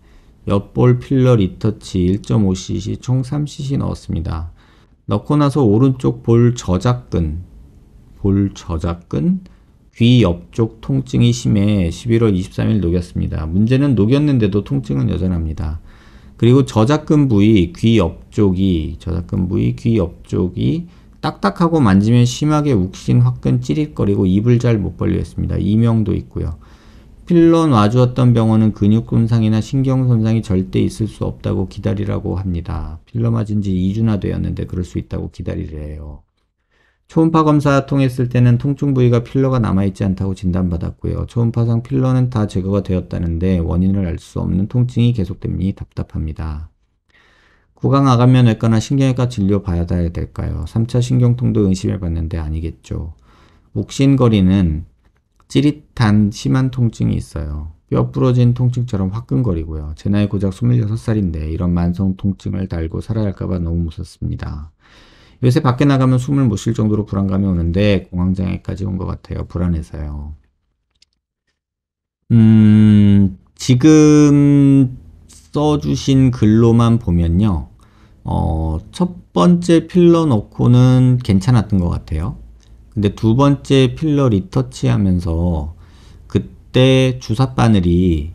옆볼 필러 리터치 1.5cc 총 3cc 넣었습니다. 넣고 나서 오른쪽 볼 저작근 귀 옆쪽 통증이 심해 11월 23일 녹였습니다. 문제는 녹였는데도 통증은 여전합니다. 그리고 저작근 부위 귀 옆쪽이 딱딱하고 만지면 심하게 욱신, 화끈, 찌릿거리고 입을 잘 못 벌려 했습니다. 이명도 있고요. 필러 놔주었던 병원은 근육 손상이나 신경 손상이 절대 있을 수 없다고 기다리라고 합니다. 필러 맞은 지 2주나 되었는데 그럴 수 있다고 기다리래요. 초음파 검사 통했을 때는 통증 부위가 필러가 남아있지 않다고 진단받았고요. 초음파상 필러는 다 제거가 되었다는데 원인을 알 수 없는 통증이 계속되니 답답합니다. 구강암면외과나 신경외과 진료 받아야 될까요? 3차 신경통도 의심해봤는데 아니겠죠. 욱신거리는 찌릿한 심한 통증이 있어요. 뼈 부러진 통증처럼 화끈거리고요. 제 나이 고작 26살인데 이런 만성 통증을 달고 살아야 할까봐 너무 무섭습니다. 요새 밖에 나가면 숨을 못 쉴 정도로 불안감이 오는데 공황장애까지 온 것 같아요. 불안해서요. 지금 써주신 글로만 보면요. 첫 번째 필러 넣고는 괜찮았던 것 같아요. 근데 두 번째 필러 리터치 하면서 그때 주사 바늘이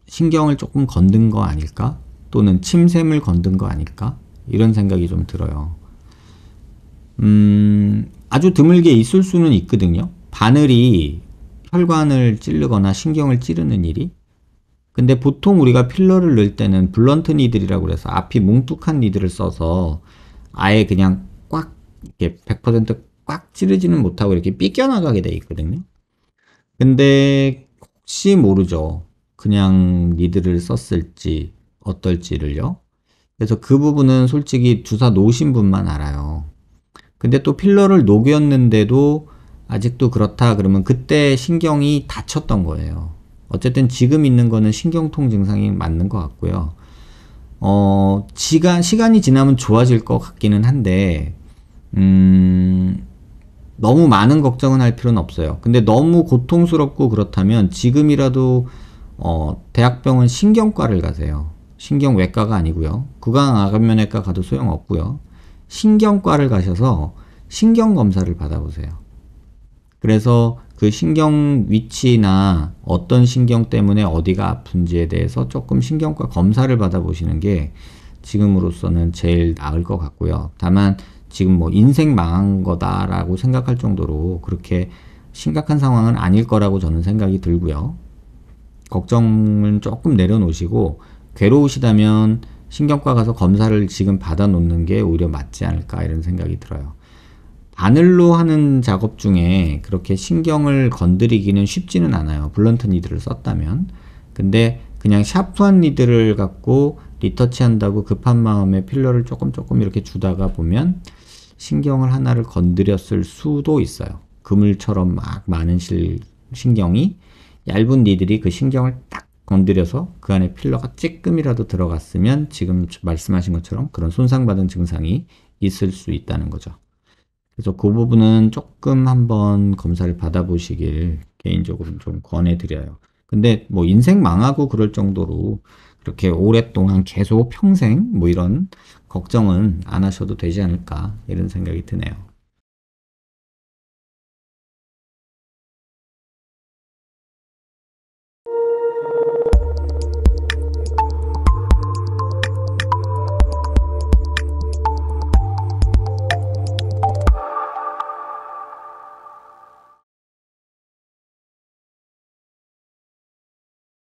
신경을 조금 건든 거 아닐까? 또는 침샘을 건든 거 아닐까? 이런 생각이 좀 들어요. 아주 드물게 있을 수는 있거든요. 바늘이 혈관을 찌르거나 신경을 찌르는 일이. 근데 보통 우리가 필러를 넣을 때는 블런트 니들이라고 그래서 앞이 뭉툭한 니들을 써서 아예 그냥 꽉 이렇게 100%꽉 찌르지는 못하고 이렇게 삐껴나가게 돼 있거든요. 근데 혹시 모르죠. 그냥 니들을 썼을지 어떨지를요. 그래서 그 부분은 솔직히 주사 놓으신 분만 알아요. 근데 또 필러를 녹였는데도 아직도 그렇다 그러면 그때 신경이 다쳤던 거예요. 어쨌든 지금 있는 거는 신경통 증상이 맞는 것 같고요. 시간이 지나면 좋아질 것 같기는 한데, 너무 많은 걱정은 할 필요는 없어요. 근데 너무 고통스럽고 그렇다면 지금이라도, 대학병원 신경과를 가세요. 신경외과가 아니고요. 구강암면외과 가도 소용없고요. 신경과를 가셔서 신경검사를 받아보세요. 그래서 그 신경 위치나 어떤 신경 때문에 어디가 아픈지에 대해서 조금 신경과 검사를 받아보시는 게 지금으로서는 제일 나을 것 같고요. 다만 지금 뭐 인생 망한 거다라고 생각할 정도로 그렇게 심각한 상황은 아닐 거라고 저는 생각이 들고요. 걱정은 조금 내려놓으시고 괴로우시다면 신경과 가서 검사를 지금 받아놓는 게 오히려 맞지 않을까 이런 생각이 들어요. 바늘로 하는 작업 중에 그렇게 신경을 건드리기는 쉽지는 않아요. 블런트 니드를 썼다면. 근데 그냥 샤프한 니드를 갖고 리터치 한다고 급한 마음에 필러를 조금 이렇게 주다가 보면 신경을 하나를 건드렸을 수도 있어요. 그물처럼 막 많은 신경이 얇은 니들이 그 신경을 딱 건드려서 그 안에 필러가 쬐끔이라도 들어갔으면 지금 말씀하신 것처럼 그런 손상받은 증상이 있을 수 있다는 거죠. 그래서 그 부분은 조금 한번 검사를 받아보시길 개인적으로 좀 권해드려요. 근데 뭐 인생 망하고 그럴 정도로 그렇게 오랫동안 계속 평생 뭐 이런 걱정은 안 하셔도 되지 않을까 이런 생각이 드네요.